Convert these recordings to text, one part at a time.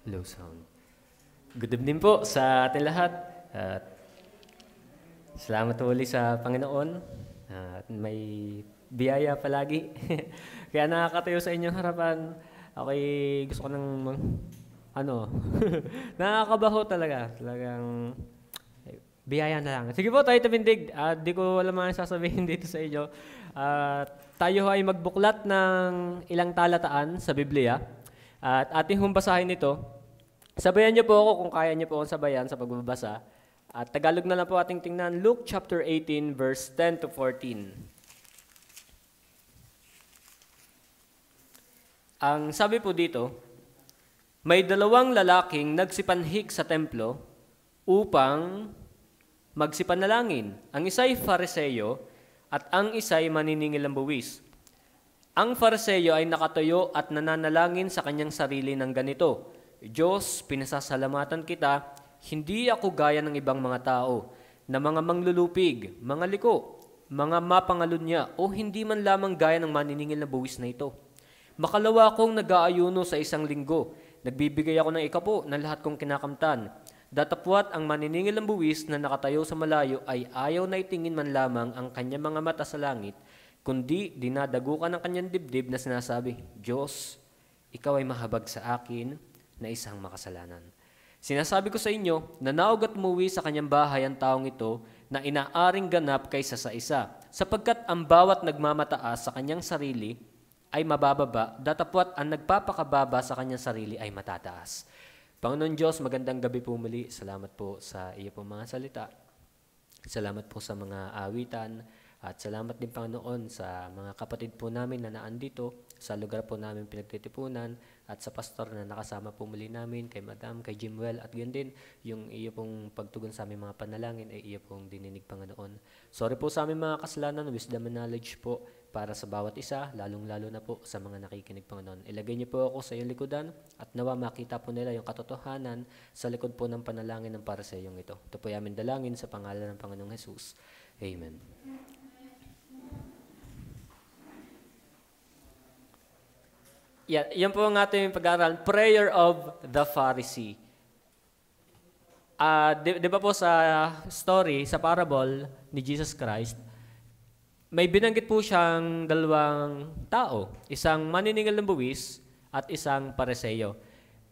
Low sound. Good evening po sa ating lahat. At salamat uli sa Panginoon. At may biyaya palagi. Kaya nakakatayo sa inyong harapan. Ako'y gusto ko ng nakakabaho talaga. Talagang biyaya na lang. Sige po, tayo tabindig. Di ko alam ang sasabihin dito sa inyo. Tayo ay magbuklat ng ilang talataan sa Biblia. At ating humbasahin ito. Sabayan niyo po ako kung kaya niyo po akong sabayan sa pagbabasa. At Tagalog na lang po ating tingnan. Luke chapter 18 verse 10 to 14. Ang sabi po dito, may dalawang lalaking nagsipanhik sa templo upang magsipanalangin. Ang isa'y Fariseo at ang isa'y maniningil ng buwis. Ang Fariseo ay nakatayo at nananalangin sa kanyang sarili ng ganito, Diyos, pinasasalamatan kita, hindi ako gaya ng ibang mga tao, na mga manglulupig, mga liko, mga mapangalunya, o hindi man lamang gaya ng maniningil na buwis na ito. Makalawa akong nag-aayuno sa isang linggo, nagbibigay ako ng ikapo na lahat kong kinakamtan. Datapwat ang maniningil ng buwis na nakatayo sa malayo ay ayaw na itingin man lamang ang kanyang mga mata sa langit, kundi dinadagukan ng kanyang dibdib na sinasabi, Diyos, ikaw ay mahabag sa akin na isang makasalanan. Sinasabi ko sa inyo na naog at umuwi sa kanyang bahay ang taong ito na inaaring ganap kaysa sa isa, sapagkat ang bawat nagmamataas sa kanyang sarili ay mabababa, datapwat ang nagpapakababa sa kanyang sarili ay matataas. Panginoon Diyos, magandang gabi po muli. Salamat po sa iyo pong mga salita. Salamat po sa mga awitan. At salamat din Panginoon sa mga kapatid po namin na naandito, sa lugar po namin pinagtitipunan, at sa pastor na nakasama po muli namin, kay Madam, kay Jimwell, at ganyan din yung iyo pong pagtugon sa aming mga panalangin ay iyo pong dininig Panginoon. Sorry po sa aming mga kasalanan, wisdom and knowledge po para sa bawat isa, lalong-lalo na po sa mga nakikinig Panginoon. Ilagay niyo po ako sa iyong likodan at nawa makita po nila yung katotohanan sa likod po ng panalangin ng para sa iyong ito. Ito po yung aming dalangin sa pangalan ng Panginoong Jesus. Amen. Yan po ang ating pag-aaral, Prayer of the Pharisee. Di ba po sa story, sa parable ni Jesus Christ, may binanggit po siyang dalawang tao, isang maniningil ng buwis at isang Pariseo.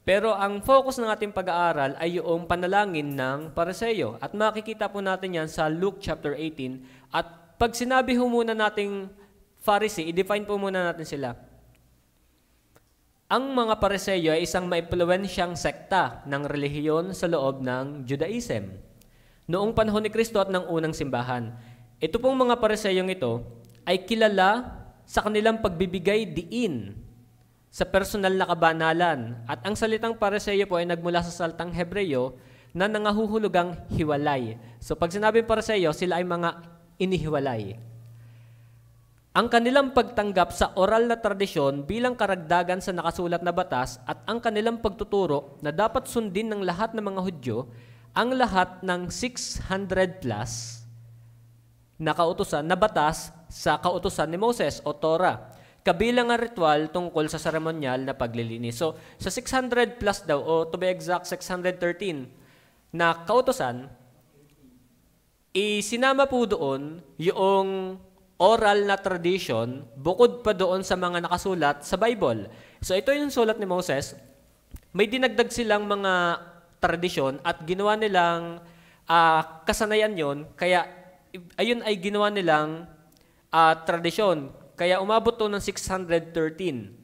Pero ang focus ng ating pag-aaral ay yung panalangin ng Pariseo. At makikita po natin yan sa Luke chapter 18. At pag sinabi ho muna nating Pharisee, i-define po muna natin sila. Ang mga Pariseo ay isang maimpluwensyang sekta ng relihiyon sa loob ng Judaism. Noong panahon ni Kristo at ng unang simbahan, ito pong mga Pariseyong ito ay kilala sa kanilang pagbibigay diin sa personal na kabanalan. At ang salitang Pariseo po ay nagmula sa salitang Hebreo na nangahuhulugang hiwalay. So pag sinabing Pariseo, sila ay mga inihiwalay. Ang kanilang pagtanggap sa oral na tradisyon bilang karagdagan sa nakasulat na batas at ang kanilang pagtuturo na dapat sundin ng lahat ng mga Hudyo, ang lahat ng 600 plus na kautusan na batas sa kautusan ni Moses o Torah, kabilang ang ritual tungkol sa seremonyal na paglilinis. So, sa 600 plus daw, o to be exact, 613 na kautusan, isinama po doon yung oral na tradition, bukod pa doon sa mga nakasulat sa Bible. So ito yung sulat ni Moses. May dinagdag silang mga tradisyon at ginawa nilang kasanayan yon. Kaya ayun ay ginawa nilang tradisyon. Kaya umabot to ng 613.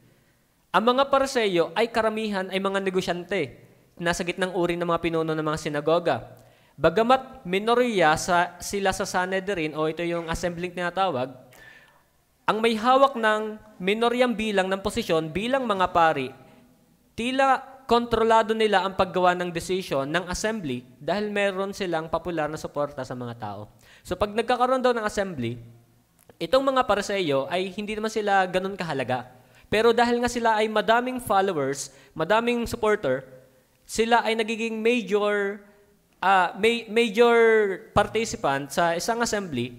Ang mga Pariseo ay karamihan ay mga negosyante. Nasa gitnang uri ng mga pinuno ng mga sinagoga. Bagamat minorya sila sa Sanhedrin o ito yung assembly tinatawag, ang may hawak ng minoryang bilang ng posisyon bilang mga pari, tila kontrolado nila ang paggawa ng decision ng assembly dahil meron silang popular na suporta sa mga tao. So pag nagkakaroon daw ng assembly, itong mga Pariseo ay hindi naman sila ganun kahalaga. Pero dahil nga sila ay madaming followers, madaming supporter, sila ay nagiging major participant sa isang assembly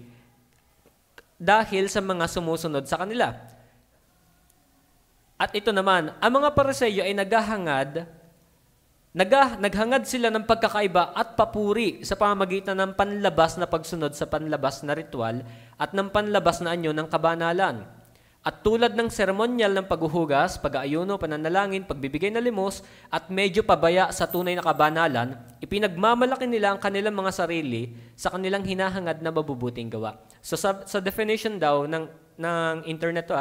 dahil sa mga sumusunod sa kanila. At ito naman, ang mga Pariseo ay naghahangad Naghangad sila ng pagkakaiba at papuri sa pamamagitan ng panlabas na pagsunod sa panlabas na ritual at ng panlabas na anyo ng kabanalan. At tulad ng seremonyal ng paghuhugas, pag-aayuno, pananalangin, pagbibigay na limos, at medyo pabaya sa tunay na kabanalan, ipinagmamalaki nila ang kanilang mga sarili sa kanilang hinahangad na mabubuting gawa. So sa definition daw ng internet to,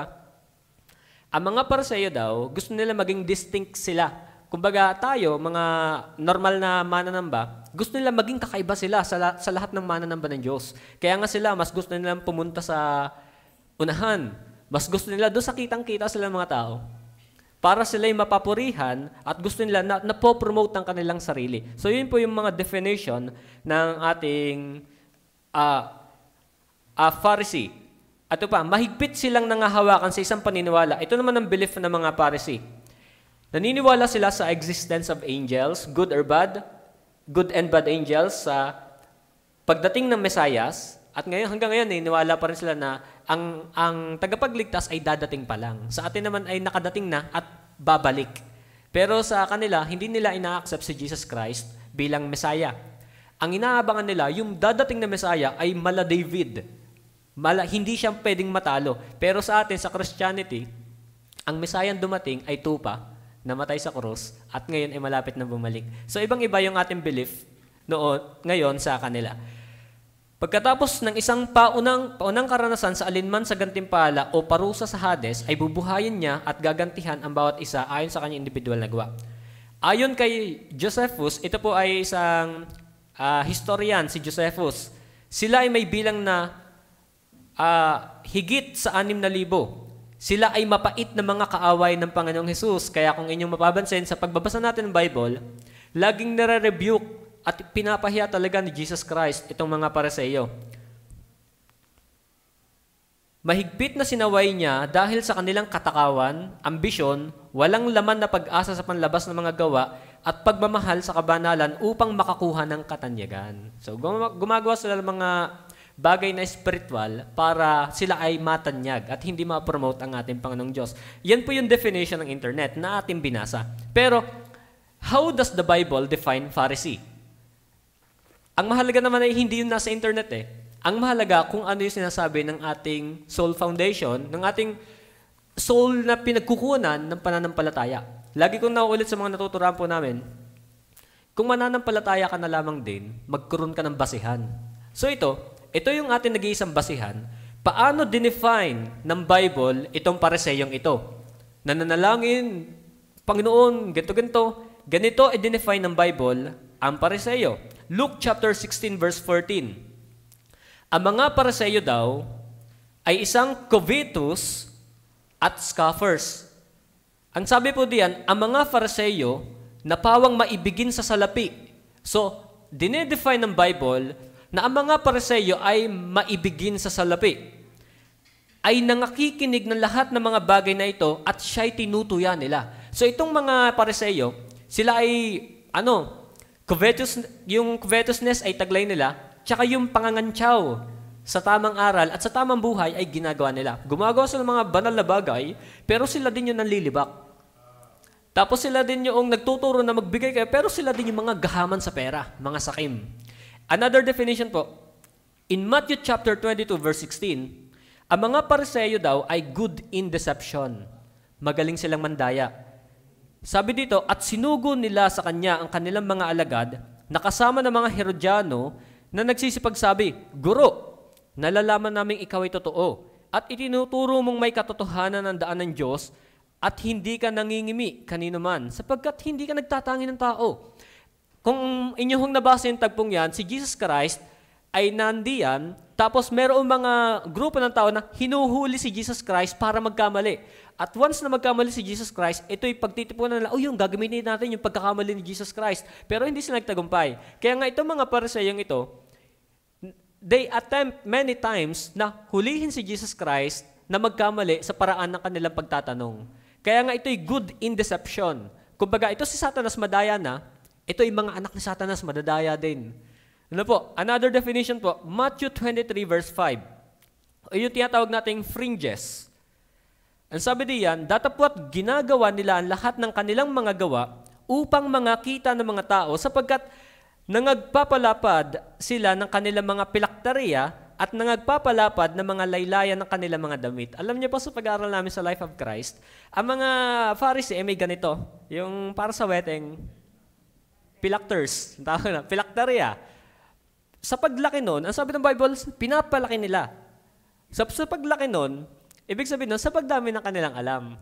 ang mga Pariseo daw, gusto nila maging distinct sila. Kumbaga tayo, mga normal na mananamba, gusto nila maging kakaiba sila sa lahat ng mananamba ng Diyos. Kaya nga sila, mas gusto nila pumunta sa unahan. Mas gusto nila doon sa kitang-kita sila mga tao. Para sila'y mapapurihan at gusto nila na po-promote ang kanilang sarili. So yun po yung mga definition ng ating Pharisee. At ito pa, mahigpit silang nangahawakan sa isang paniniwala. Ito naman ang belief ng mga Pharisee. Naniniwala sila sa existence of angels, good or bad, good and bad angels, sa pagdating ng Mesayas. At ngayon, hanggang ngayon, niniwala pa rin sila na ang tagapagligtas ay dadating pa lang. Sa atin naman ay nakadating na at babalik. Pero sa kanila, hindi nila ina-accept si Jesus Christ bilang Messiah. Ang inaabangan nila, yung dadating na Messiah ay mala David. Hindi siya pwedeng matalo. Pero sa atin, sa Christianity, ang Messiah dumating ay tupa, namatay sa krus, at ngayon ay malapit na bumalik. So ibang-iba yung ating belief ngayon sa kanila. Pagkatapos ng isang paunang karanasan sa alinman sa gantimpala o parusa sa Hades, ay bubuhayin niya at gagantihan ang bawat isa ayon sa kanyang individual na gawa. Ayon kay Josephus, ito po ay isang historian, si Josephus. Sila ay may bilang na higit sa 6,000. Sila ay mapait na mga kaaway ng Panginoong Hesus. Kaya kung inyong mapapansin sa pagbabasa natin ng Bible, laging nare-rebuke at pinapahiya talaga ni Jesus Christ itong mga Pariseo. Mahigpit na sinaway niya dahil sa kanilang katakawan, ambisyon, walang laman na pag-asa sa panlabas ng mga gawa at pagmamahal sa kabanalan upang makakuha ng katanyagan. So gumagawa sila ng mga bagay na spiritual para sila ay matanyag at hindi ma-promote ang ating Panginoong Diyos. Yan po yung definition ng internet na ating binasa. Pero, how does the Bible define Pharisee? Ang mahalaga naman ay hindi yun nasa internet eh. Ang mahalaga kung ano yung sinasabi ng ating soul foundation, ng ating soul na pinagkukunan ng pananampalataya. Lagi kong nauulit sa mga natuturuan po namin, kung mananampalataya ka na lamang din, magkaroon ka ng basihan. So ito yung ating nag-iisang basihan. Paano dinefine ng Bible itong Pariseyong ito? Nananalangin, Panginoon, ganito i-define ng Bible ang Pariseyo. Luke chapter 16 verse 14. Ang mga Pariseo daw ay isang covetous at scoffers. Ang sabi po diyan, ang mga Pariseo na pawang maibigin sa salapi. So, dinedefine ng Bible na ang mga Pariseo ay maibigin sa salapi. Ay nangakikinig ng lahat ng mga bagay na ito at siya'y tinutuya nila. So, itong mga Pariseo, sila ay yung covetousness ay taglay nila, tsaka yung pangangantsaw sa tamang aral at sa tamang buhay ay ginagawa nila. Gumagawa sila ng mga banal na bagay, pero sila din yung nanlilibak. Tapos sila din yung nagtuturo na magbigay kayo, pero sila din yung mga gahaman sa pera, mga sakim. Another definition po, in Matthew chapter 22 verse 16, ang mga Pariseo daw ay good in deception. Magaling silang mandaya. Sabi dito, at sinugo nila sa kanya ang kanilang mga alagad na kasama ng mga Herodiano na nagsisipagsabi, Guro, nalalaman naming ikaw ay totoo at itinuturo mong may katotohanan ng daan ng Diyos at hindi ka nangingimi kanino man sapagkat hindi ka nagtatangi ng tao. Kung inyong nabasa yung tagpong yan, si Jesus Christ ay nandiyan, tapos merong mga grupo ng tao na hinuhuli si Jesus Christ para magkamali. At once na magkamali si Jesus Christ, ito'y pagtitipunan nila, yung gagamitin natin yung pagkakamali ni Jesus Christ. Pero hindi sila nagtagumpay. Kaya nga itong mga Pariseyong ito, they attempt many times na hulihin si Jesus Christ na magkamali sa paraan ng kanilang pagtatanong. Kaya nga ito'y good in deception. Kumbaga, ito si Satanas madaya na, ito'y mga anak ni Satanas madadaya din. Ano po? Another definition po, Matthew 23 verse 5. Yung tinatawag nating fringes. Ang sabi diyan, datapwat ginagawa nila ang lahat ng kanilang mga gawa upang mangakita ng mga tao sapagkat nangagpapalapad sila ng kanilang mga pilakteriya at nangagpapalapad ng mga laylayan ng kanilang mga damit. Alam niyo po sa pag-aaral namin sa Life of Christ, ang mga Pharisee may ganito, yung para sa wedding, pilactors, pilakteriya. Sa paglaki nun, ang sabi ng Bible, pinapalaki nila. Sa paglaki nun, ibig sabihin nun, sa pagdami ng kanilang alam.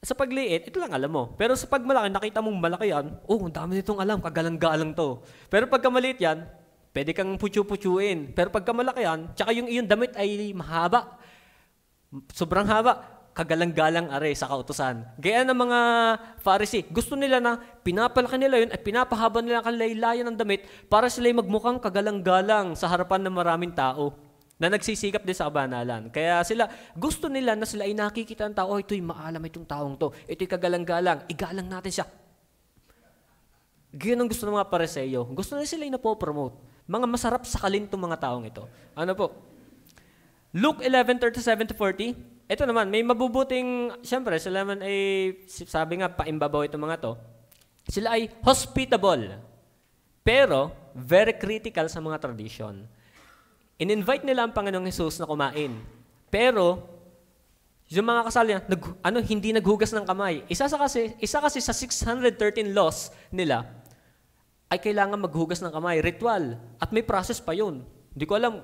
Sa pagliit, ito lang alam mo. Pero sa pagmalaki, nakita mong malaki yan, ang dami nitong alam, kagalang-galang to. Pero pagka maliit yan, pwede kang putyu-putyuin. Pero pagka malaki yan, tsaka yung iyong damit ay mahaba. Sobrang haba. Kagalang-galang are sa kautusan. Gaya ng mga Pharisee, gusto nila na pinapalaki nila yun at pinapahaba nila ang laylayan ng damit para sila magmukhang kagalang-galang sa harapan ng maraming tao na nagsisikap din sa kabanalan. Kaya sila, gusto nila na sila ay nakikita ng tao, ito'y maalam itong taong to, ito'y kagalang-galang, igalang natin siya. Ganyan ang gusto ng mga Pariseo. Gusto nila sila ay napopromote. Mga masarap sa kalintong mga taong ito. Ano po? Luke 11:37-40, ito naman, may mabubuting, siyempre, sila naman ay, sabi nga, paimbabaw itong mga to, sila ay hospitable, pero very critical sa mga tradition. In-invite nila ang Panginoong Hesus na kumain. Pero, yung mga kasali niya, hindi naghugas ng kamay. Isa kasi sa 613 laws nila, ay kailangan maghugas ng kamay. Ritual. At may process pa yun. Hindi ko alam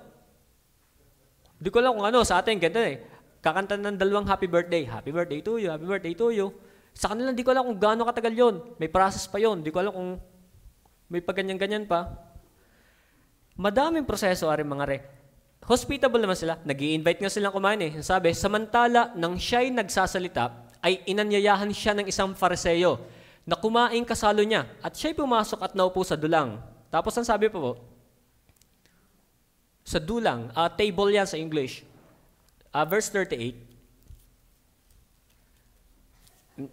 kung ano, sa atin, ganito eh. Kakanta ng 2 happy birthday. Happy birthday to you, happy birthday to you. Sa kanila, hindi ko alam kung gaano katagal yun. May process pa yun. Hindi ko alam kung may paganyan-ganyan pa. Madaming proseso ari mga re. Hospitable naman sila. Nag-i-invite nga silang kumain eh. Sabi, samantala nang siya'y nagsasalita, ay inanyayahan siya ng isang Fariseo na kumain kasalo niya at siya'y pumasok at naupo sa dulang. Tapos ang sabi po, sa dulang, table yan sa English. Verse 38.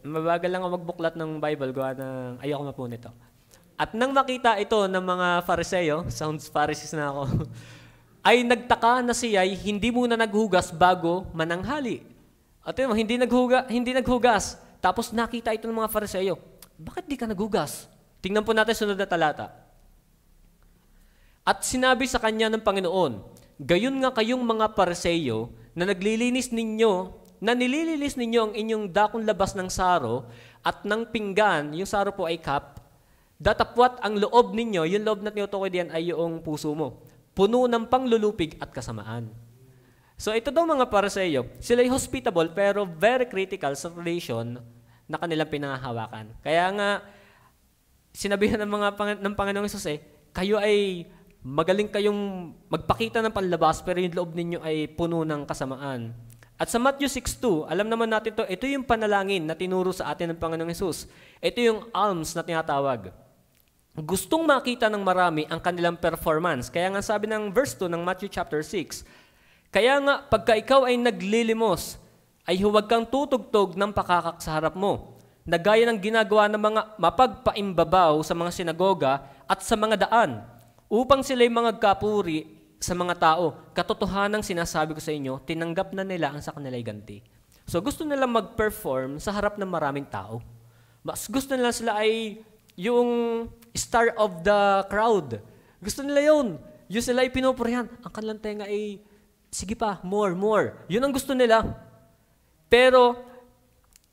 Mabagal lang ako magbuklat ng Bible, gawa ng ayoko mapunit ito. At nang makita ito ng mga Fariseo, sounds Pharisees na ako, ay nagtaka na siya'y hindi muna naghugas bago mananghali. At yun, hindi naghugas. Tapos nakita ito ng mga Fariseo, bakit di ka naghugas? Tingnan po natin sunod na talata. At sinabi sa kanya ng Panginoon, gayon nga kayong mga Fariseo na nililinis ninyo ang inyong dakong labas ng saro at ng pinggan, yung saro po ay cup, datapwat ang loob ninyo, yung loob na tinutukoy diyan ay yung puso mo, puno ng panglulupig at kasamaan. So ito daw mga Pariseo, sila ay hospitable pero very critical sa relation na kanilang pinangahawakan. Kaya nga, sinabihan ng Panginoong Hesus kayo ay magaling kayong magpakita ng panlabas pero yung loob ninyo ay puno ng kasamaan. At sa Matthew 6:2, alam naman natin ito yung panalangin na tinuro sa atin ng Panginoong Hesus. Ito yung alms na tinatawag. Gustong makita ng marami ang kanilang performance. Kaya nga sabi ng verse 2 ng Matthew chapter 6, kaya nga pagka ikaw ay naglilimos, ay huwag kang tutugtog ng pakakak sa harap mo, na gaya ng ginagawa ng mga mapagpaimbabaw sa mga sinagoga at sa mga daan, upang sila'y mga kapuri sa mga tao. Katotohanang sinasabi ko sa inyo, tinanggap na nila ang sa kanila'y ganti. So gusto nila mag-perform sa harap ng maraming tao. Mas gusto nila sila ay yung star of the crowd. Gusto nila yun. Yung sila ay pinupurihan. Ang kanilang tenga ay, sige pa, more. Yun ang gusto nila. Pero,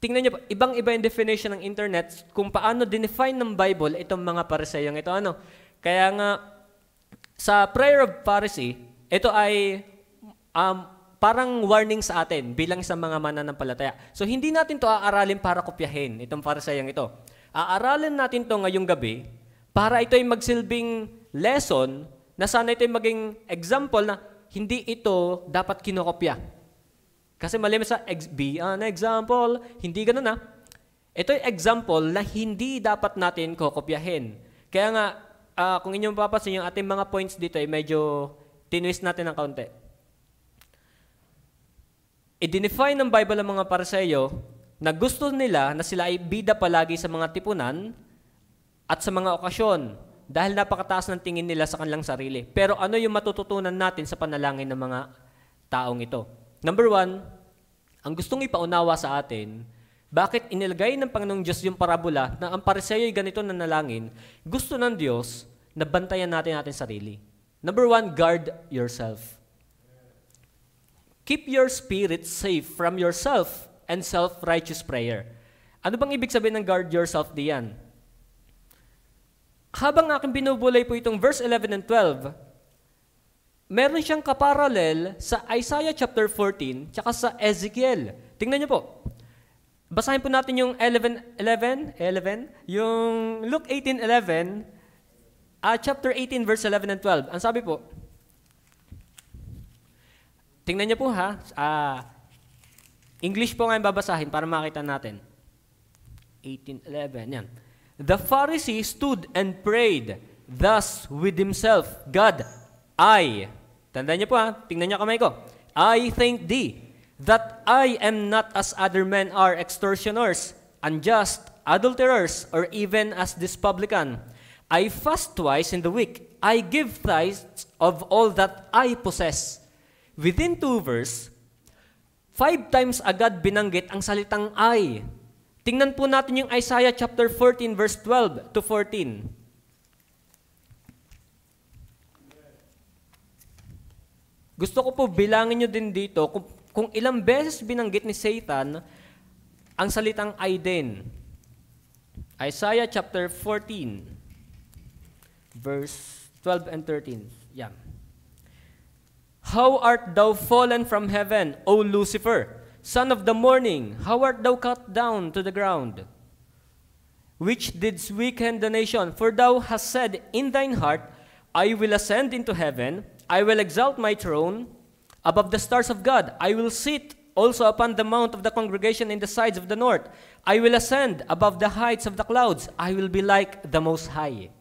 tingnan niyo, ibang-iba yung definition ng internet kung paano define ng Bible itong mga Pariseyong ito. Kaya nga, sa prayer of Pharisee, ito ay parang warning sa atin bilang isang mga mananampalataya. So, hindi natin to aaralin para kopyahin itong Pariseyong ito. Aaralin natin to ngayong gabi para ito ay magsilbing lesson na sana ito ay maging example na hindi ito dapat kinokopya. Kasi malimas sa be an example, hindi ganun na. Ito ay example na hindi dapat natin kokopyahin. Kaya nga, kung inyong papasin yung ating mga points dito ay medyo tinwist natin ng kaunti. I-define ng Bible ang mga Pariseo na gusto nila na sila ay bida palagi sa mga tipunan at sa mga okasyon dahil napakataas ng tingin nila sa kanilang sarili. Pero ano yung matututunan natin sa panalangin ng mga taong ito? Number 1, ang gustong ipaunawa sa atin, Bakit inilagay ng Panginoong Diyos yung parabola na ang Pariseo ay ganito na nalangin? Gusto ng Diyos na bantayan natin ating sarili. Number 1, guard yourself. Keep your spirit safe from yourself and self-righteous prayer. Ano bang ibig sabihin ng guard yourself diyan? Habang aking binubulay po itong verse 11 and 12, meron siyang kaparalel sa Isaiah chapter 14 tsaka sa Ezekiel. Tingnan niyo po. Basahin po natin yung 11, yung Luke 18:11, chapter 18 verse 11 and 12. Ang sabi po, tingnan niyo po ha, English po ngayon babasahin para makita natin. 18:11, yan. The Pharisee stood and prayed thus with himself, God, tandaan niyo po ha, tingnan niyo kamay ko, I thank thee that I am not as other men are, extortioners, unjust, adulterers, or even as this publican. I fast twice in the week. I give tithes of all that I possess. Within 2 verse, 5 times agad binanggit ang salitang I. Tingnan po natin yung Isaiah chapter 14 verse 12 to 14. Gusto ko po bilangin nyo din dito kung ilang beses binanggit ni Satan ang salitang I din. Isaiah chapter 14 verse 12 and 13. Yan. How art thou fallen from heaven, O Lucifer, son of the morning? How art thou cut down to the ground? Which didst weaken the nation? For thou hast said in thine heart, I will ascend into heaven, I will exalt my throne above the stars of God. I will sit also upon the mount of the congregation in the sides of the north. I will ascend above the heights of the clouds. I will be like the Most High.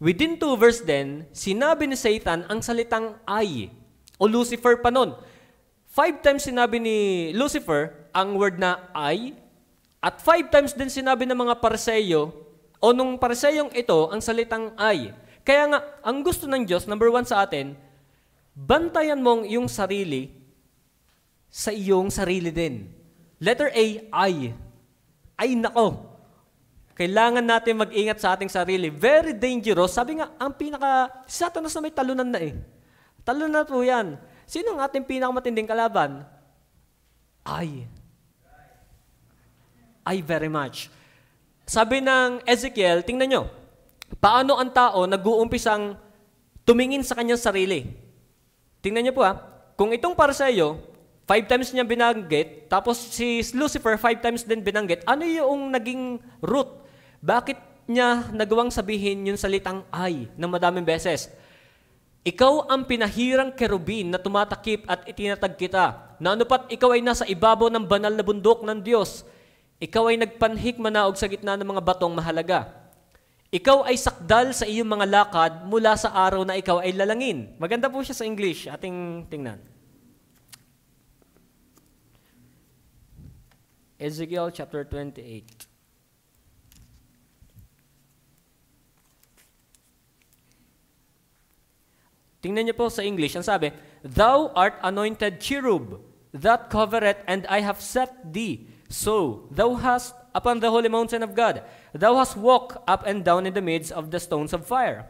Within 2 verse then, sinabi ni Satan ang salitang I, o Lucifer pa nun. 5 times sinabi ni Lucifer ang word na I, at 5 times din sinabi ng mga Pariseo, o nung Pariseyong ito, ang salitang I. Kaya nga, ang gusto ng Diyos, number 1 sa atin, bantayan mong iyong sarili sa iyong sarili din. Letter A, I. Ay, nako. Kailangan natin mag-ingat sa ating sarili. Very dangerous. Sabi nga, si Satanas na may talunan na eh. Talunan na po yan. Sino ang ating pinakamatinding kalaban? I very much. Sabi ng Ezekiel, tingnan nyo, paano ang tao nag-uumpisang tumingin sa kanyang sarili. Tingnan nyo po ha, kung itong Pariseo, 5 times niya binanggit, tapos si Lucifer 5 times din binanggit, ano yung naging root? Bakit niya nagawang sabihin yung salitang I ng madaming beses? Ikaw ang pinahirang kerubin na tumatakip at itinatag kita, na anupat ikaw ay nasa ibabaw ng banal na bundok ng Diyos. Ikaw ay nagpanhik manaog sa gitna ng mga batong mahalaga. Ikaw ay sakdal sa iyong mga lakad mula sa araw na ikaw ay lalangin. Maganda po siya sa English. Ating tingnan. Ezekiel chapter 28. Tingnan niyo po sa English, ang sabi, Thou art anointed cherub, that covereth, and I have set thee. So, thou hast upon the holy mountain of God, thou hast walked up and down in the midst of the stones of fire.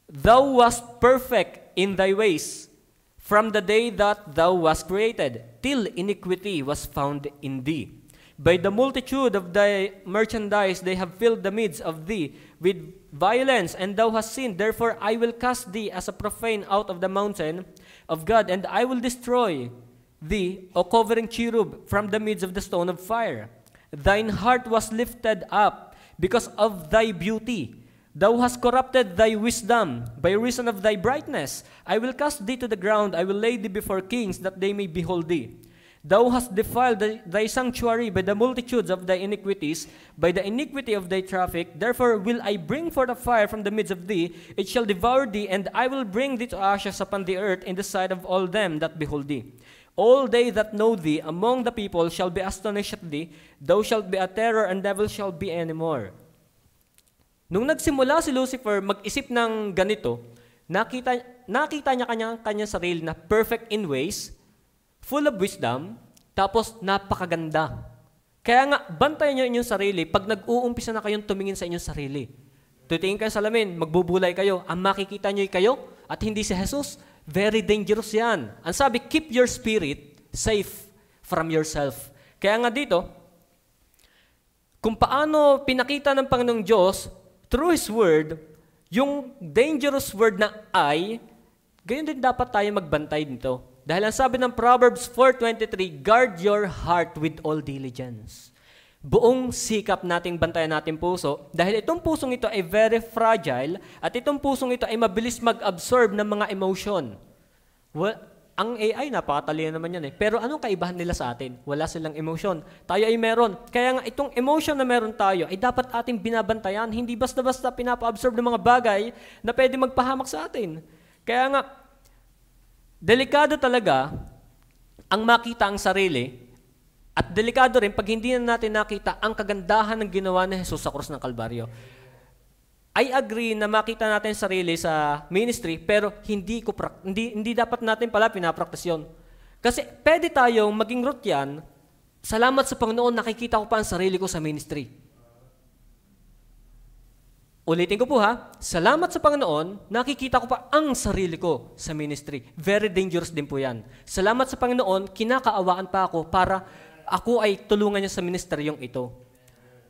Thou wast perfect in thy ways, from the day that thou wast created, till iniquity was found in thee. By the multitude of thy merchandise they have filled the midst of thee with violence, and thou hast sinned. Therefore I will cast thee as a profane out of the mountain of God, and I will destroy thee, O covering cherub, from the midst of the stone of fire. Thine heart was lifted up because of thy beauty. Thou hast corrupted thy wisdom by reason of thy brightness. I will cast thee to the ground. I will lay thee before kings, that they may behold thee. Thou hast defiled thy sanctuary by the multitudes of thy iniquities, by the iniquity of thy traffic. Therefore will I bring forth a fire from the midst of thee, it shall devour thee, and I will bring thee to ashes upon the earth in the sight of all them that behold thee. All they that know thee among the people shall be astonished at thee. Thou shalt be a terror, and never shall be anymore. Nung nagsimula si Lucifer mag-isip ng ganito, nakita niya kanyang sarili na perfect in ways, full of wisdom, tapos napakaganda. Kaya nga, bantayan nyo inyong sarili pag nag-uumpisa na kayong tumingin sa inyong sarili. Tutingin kayo sa salamin, magbubulay kayo, ang makikita nyo ay kayo at hindi si Jesus. Very dangerous yan. Ang sabi, keep your spirit safe from yourself. Kaya nga dito, kung paano pinakita ng Panginoong Diyos through His Word, yung dangerous word na I, gayon din dapat tayo magbantay dito. Dahil ang sabi ng Proverbs 4:23, guard your heart with all diligence. Buong sikap nating bantayan natin puso dahil itong pusong ito ay very fragile at itong pusong ito ay mabilis mag-absorb ng mga emotion. Well, ang AI, napakatalino naman yan eh. Pero anong kaibahan nila sa atin? Wala silang emotion. Tayo ay meron. Kaya nga itong emotion na meron tayo ay dapat ating binabantayan. Hindi basta-basta pinapa-absorb ng mga bagay na pwede magpahamak sa atin. Kaya nga, delikado talaga ang makita ang sarili. At delikado rin pag hindi na natin nakita ang kagandahan ng ginawa ni Jesus sa krus ng Kalbaryo. I agree na makita natin sarili sa ministry, pero hindi dapat natin pala pinapraktis yun. Kasi pwede tayong maging root yan, salamat sa Panginoon, nakikita ko pa ang sarili ko sa ministry. Ulitin ko po ha, salamat sa Panginoon, nakikita ko pa ang sarili ko sa ministry. Very dangerous din po yan. Salamat sa Panginoon, kinakaawaan pa ako para ako ay tulungan niya sa ministeryong ito.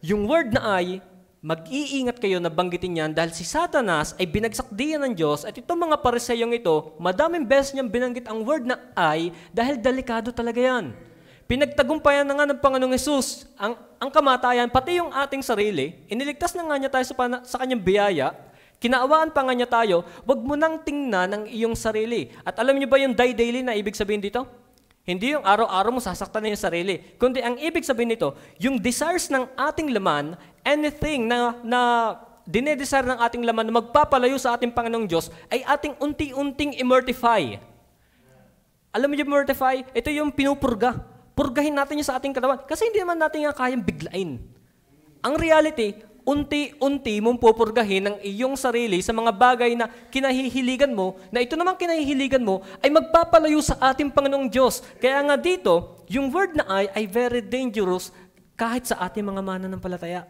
Yung word na ay, mag-iingat kayo na banggitin yan dahil si Satanas ay binagsak diyan ng Diyos at itong mga pariseyong ito, madaming beses niyang binanggit ang word na ay dahil delikado talaga yan. Pinagtagumpayan na nga ng Panginoong Hesus ang kamatayan, pati yung ating sarili, iniligtas na nga niya tayo sa kanyang biyaya, kinaawaan pa nga niya tayo, wag mo nang tingnan ang iyong sarili. At alam niyo ba yung die daily na ibig sabihin dito? Hindi yung araw-araw mo sasaktan na yung sarili. Kundi ang ibig sabihin nito, yung desires ng ating laman, anything na dinedesire ng ating laman na magpapalayo sa ating Panginoong Diyos, ay ating unti-unting imortify. Alam mo yung mortify? Ito yung pinupurga. Purgahin natin yung sa ating katawan. Kasi hindi naman natin nga kayang biglain. Ang reality, unti-unti mong pupurgahin ang iyong sarili sa mga bagay na kinahihiligan mo, na ito naman kinahihiligan mo, ay magpapalayo sa ating Panginoong Diyos. Kaya nga dito, yung word na ay very dangerous kahit sa ating mga mananampalataya.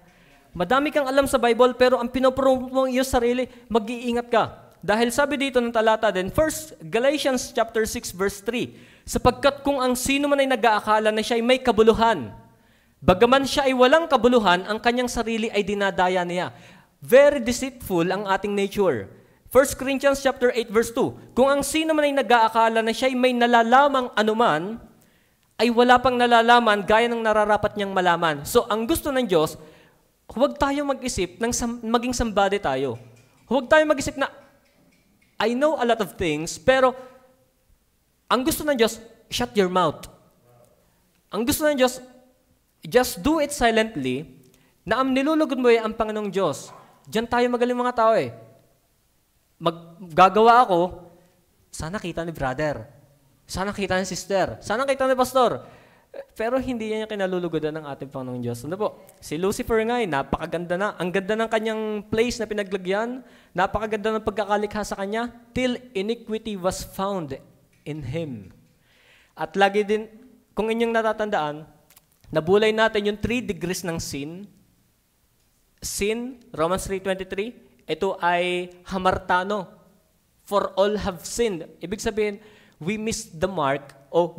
Madami kang alam sa Bible, pero ang pinopromote mo ang iyong sarili, mag-iingat ka. Dahil sabi dito ng talata din, 1 Galatians chapter 6 verse 3, sapagkat kung ang sino man ay nag-aakala na siya ay may kabuluhan, bagaman siya ay walang kabuluhan, ang kanyang sarili ay dinadaya niya. Very deceitful ang ating nature. 1 Corinthians chapter 8 verse 2, kung ang sino man ay nag-aakala na siya ay may nalalamang anuman, ay wala pang nalalaman gaya ng nararapat niyang malaman. So, ang gusto ng Diyos, huwag tayo mag-isip ng maging somebody tayo. Huwag tayo mag-isip na, I know a lot of things, pero ang gusto ng Diyos, shut your mouth. Ang gusto ng Diyos, just do it silently, na ang nilulugod mo ay ang Panginoong Diyos. Diyan tayo magaling mga tao eh. Maggagawa ako, sana kita ni brother, sana kita ni sister, sana kita ni pastor. Pero hindi yan yung kinalulugodan ng ating Panginoong Diyos. Ano po? Si Lucifer nga napakaganda na. Ang ganda ng kanyang place na pinaglagyan, napakaganda ng pagkakalikha sa kanya, till iniquity was found in him. At lagi din, kung inyong natatandaan, nabulay natin yung 3 degrees ng sin. Sin, Romans 3:23, ito ay hamartano. For all have sinned. Ibig sabihin, we missed the mark o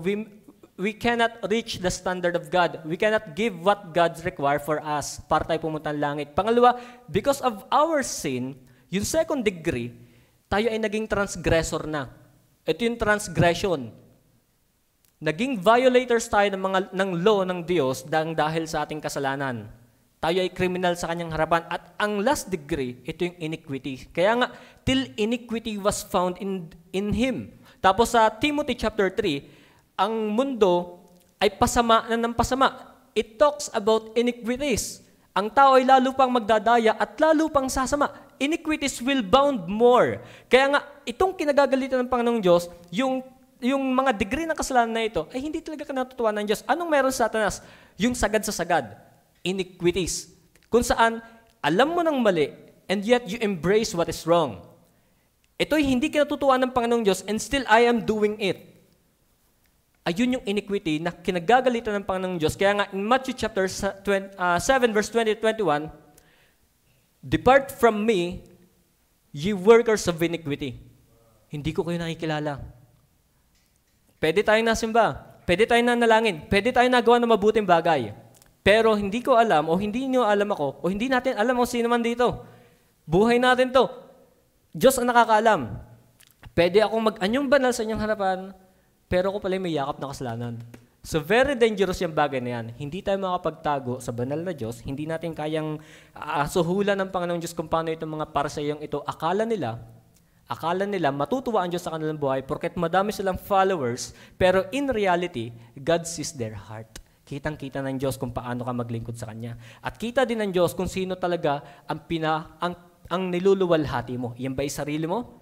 we cannot reach the standard of God. We cannot give what God requires for us para tayo pumunta ng langit. Pangalawa, because of our sin, yung 2nd degree, tayo ay naging transgressor na. Ito yung transgression. Naging violators tayo ng law ng Diyos dahil sa ating kasalanan. Tayo ay criminal sa kanyang harapan. At ang last degree, ito yung iniquity. Kaya nga, till iniquity was found in Him. Tapos sa Timothy chapter 3, ang mundo ay pasama na ng pasama. It talks about iniquities. Ang tao ay lalo pang magdadaya at lalo pang sasama. Iniquities will bound more. Kaya nga, itong kinagagalitan ng Panginoong Diyos, yung mga degree ng kasalanan na ito, ay hindi talaga kinatutuwa ng Diyos. Anong meron sa Satanas? Yung sagad sa sagad. Iniquities. Kung saan, alam mo ng mali, and yet you embrace what is wrong. Ito'y hindi kinatutuwa ng Panginoong Diyos, and still I am doing it. ayun yung iniquity na kinagagalitan ng Panginoong Diyos. Kaya nga, in Matthew chapter 7, verse 20-21, "Depart from me, ye workers of iniquity." Hindi ko kayo nakikilala. Pwede tayong nasimba, pwede tayong nanalangin, pwede tayong nagawa ng mabuting bagay. Pero hindi ko alam, o hindi niyo alam ako, o hindi natin alam kung sino man dito. Buhay natin to. Diyos ang nakakaalam. Pwede akong mag-anyong banal sa inyong harapan, pero ako pala may yakap na kasalanan. So very dangerous yung bagay na yan. Hindi tayo makapagtago sa banal na Diyos. Hindi natin kayang suhulan ng Panginoong Diyos kung paano itong mga pariseyong ito. Akala nila matutuwa ang Diyos sa kanilang buhay porket madami silang followers, pero in reality, God sees their heart. Kitang-kita ng Diyos kung paano ka maglingkod sa Kanya. At kita din ng Diyos kung sino talaga ang niluluwalhati mo. Yan ba sarili mo?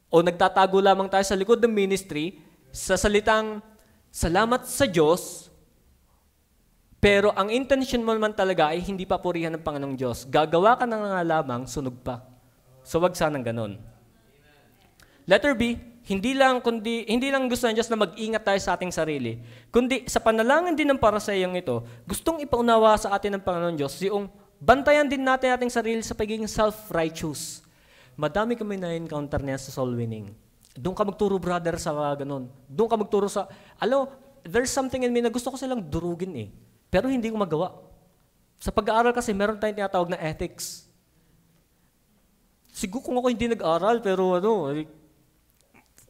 O nagtatago lamang tayo sa likod ng ministry sa salitang salamat sa Diyos, pero ang intention mo naman talaga ay hindi papurihan ng Panginoong Diyos. Gagawa ka na nga lamang, sunog pa. So wag sanang ganon. Letter B, hindi lang gusto ng Diyos na mag-ingat tayo sa ating sarili, kundi sa panalangin din ng paraseyong ito, gustong ipaunawa sa atin ng Panginoong Diyos, yung bantayan din natin ating sarili sa pagiging self-righteous. Madami kami na-encounter niya sa soul winning. Doon ka magturo, brother, sa ganun. Doon ka magturo sa, there's something in me na gusto ko silang durugin eh. Pero hindi ko magawa. Sa pag-aaral kasi, meron tayong tinatawag na ethics. Siguro kung ako hindi nag-aral, pero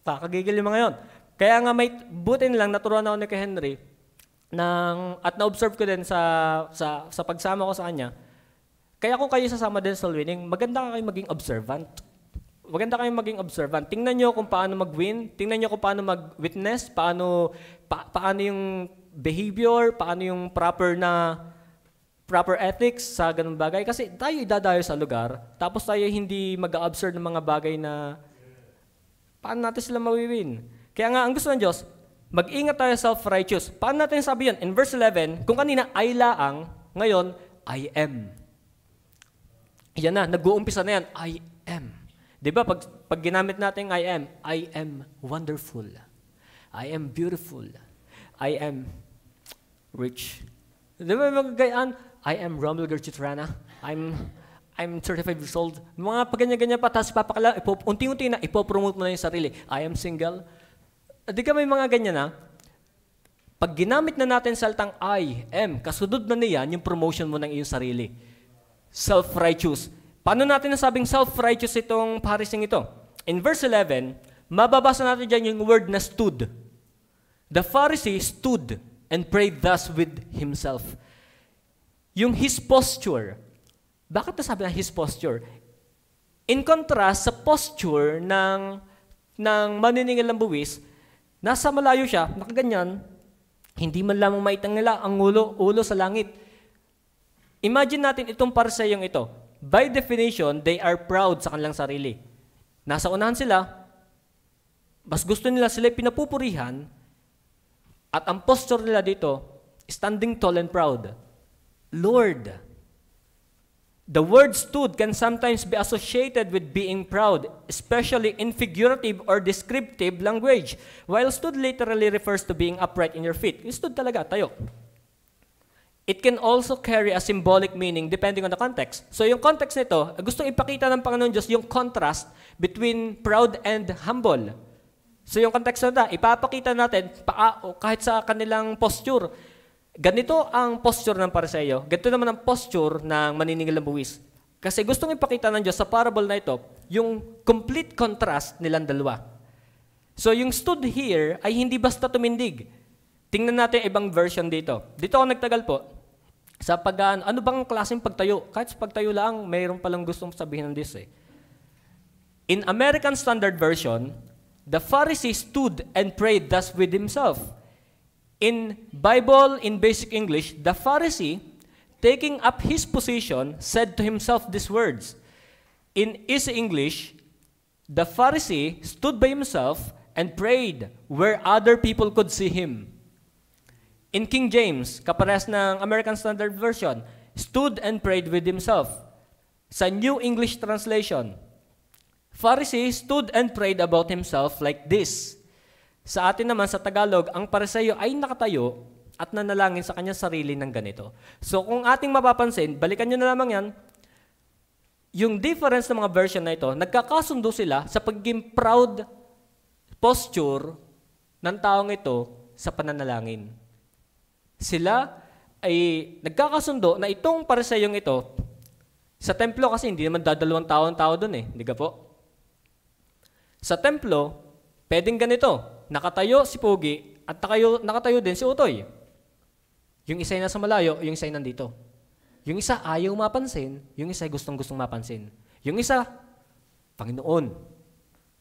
kakagigil yung mga yon. Kaya nga buti nilang naturuan ako ni kay Henry, at na-observe ko din sa pagsama ko sa kanya. Kaya kung kayo sasama din sa soul winning, maganda kayo maging observant. Maganda kayong maging observant. Tingnan nyo kung paano mag-win, tingnan nyo kung paano mag-witness, paano yung behavior, paano yung proper ethics sa ganung bagay. Kasi tayo idadayo sa lugar, tapos tayo hindi mag-observe ng mga bagay na paano natin sila mawiwin. Kaya nga, ang gusto ng Diyos, mag-ingat tayo self-righteous. Paano natin sabi yan? In verse 11, kung kanina ay laang, ngayon, I am. Yan na, nag-uumpisa na yan, I am. Diba, pag ginamit natin I am wonderful. I am beautiful. I am rich. Diba, magagayaan, I am Romel Gerchitrana. I'm 35 years old. Mga pag-ganyan-ganyan pa, tapos papakala, unti-unti na, ipopromote mo na yung sarili. I am single. Di ka may mga ganyan na? Pag ginamit na natin salitang I am, kasunod na niyan yung promotion mo ng iyong sarili. Self-righteous. Paano natin nasabing self-righteous itong parising ito? In verse 11, mababasa natin dyan yung word na stood. The Pharisee stood and prayed thus with himself. Yung his posture. Bakit nasabi na his posture? In contrast sa posture ng maniningil ng buwis, nasa malayo siya, nakaganyan, hindi man lamang maitang nila ang ulo sa langit. Imagine natin itong pariseyong ito. By definition, they are proud sa kanilang sarili. Nasa unahan sila, mas gusto nila sila pinapupurihan, at ang posture nila dito, standing tall and proud. Lord. The word stood can sometimes be associated with being proud, especially in figurative or descriptive language, while stood literally refers to being upright in your feet. Yung stood talaga, tayo. It can also carry a symbolic meaning depending on the context. So yung context nito, gustong ipakita ng Panginoon Diyos yung contrast between proud and humble. So yung context nito, ipapakita natin kahit sa kanilang posture. Ganito ang posture ng pariseyo, ganito naman ang posture ng maniningil ng buwis. Kasi gustong ipakita ng Diyos sa parable na ito, yung complete contrast nilang dalawa. So yung stood here ay hindi basta tumindig. Tingnan natin ibang version dito. Dito ako nagtagal po. Sa ano bang klaseng pagtayo? Kahit sa pagtayo lang, mayroon palang gustong sabihin ng Diyos eh. In American Standard Version, the Pharisee stood and prayed thus with himself. In Bible, in basic English, the Pharisee, taking up his position, said to himself these words. In Easy English, the Pharisee stood by himself and prayed where other people could see him. In King James, kaparehas ng American Standard Version, stood and prayed with himself. Sa New English Translation, Pharisee stood and prayed about himself like this. Sa atin naman, sa Tagalog, ang Pariseyo ay nakatayo at nanalangin sa kanyang sarili ng ganito. So kung ating mapapansin, balikan nyo na lamang yan, yung difference ng mga version na ito, nagkakasundo sila sa pagiging proud posture ng taong ito sa pananalangin. Sila ay nagkakasundo na itong Pariseyong ito, sa templo kasi hindi naman dadalawang tao doon hindi ka po? Sa templo, pwedeng ganito, nakatayo si Pogi at nakatayo din si Utoy. Yung isa ay nasa malayo, yung isa ay nandito. Yung isa ayaw mapansin, yung isa ay gustong-gustong mapansin. Yung isa, Panginoon.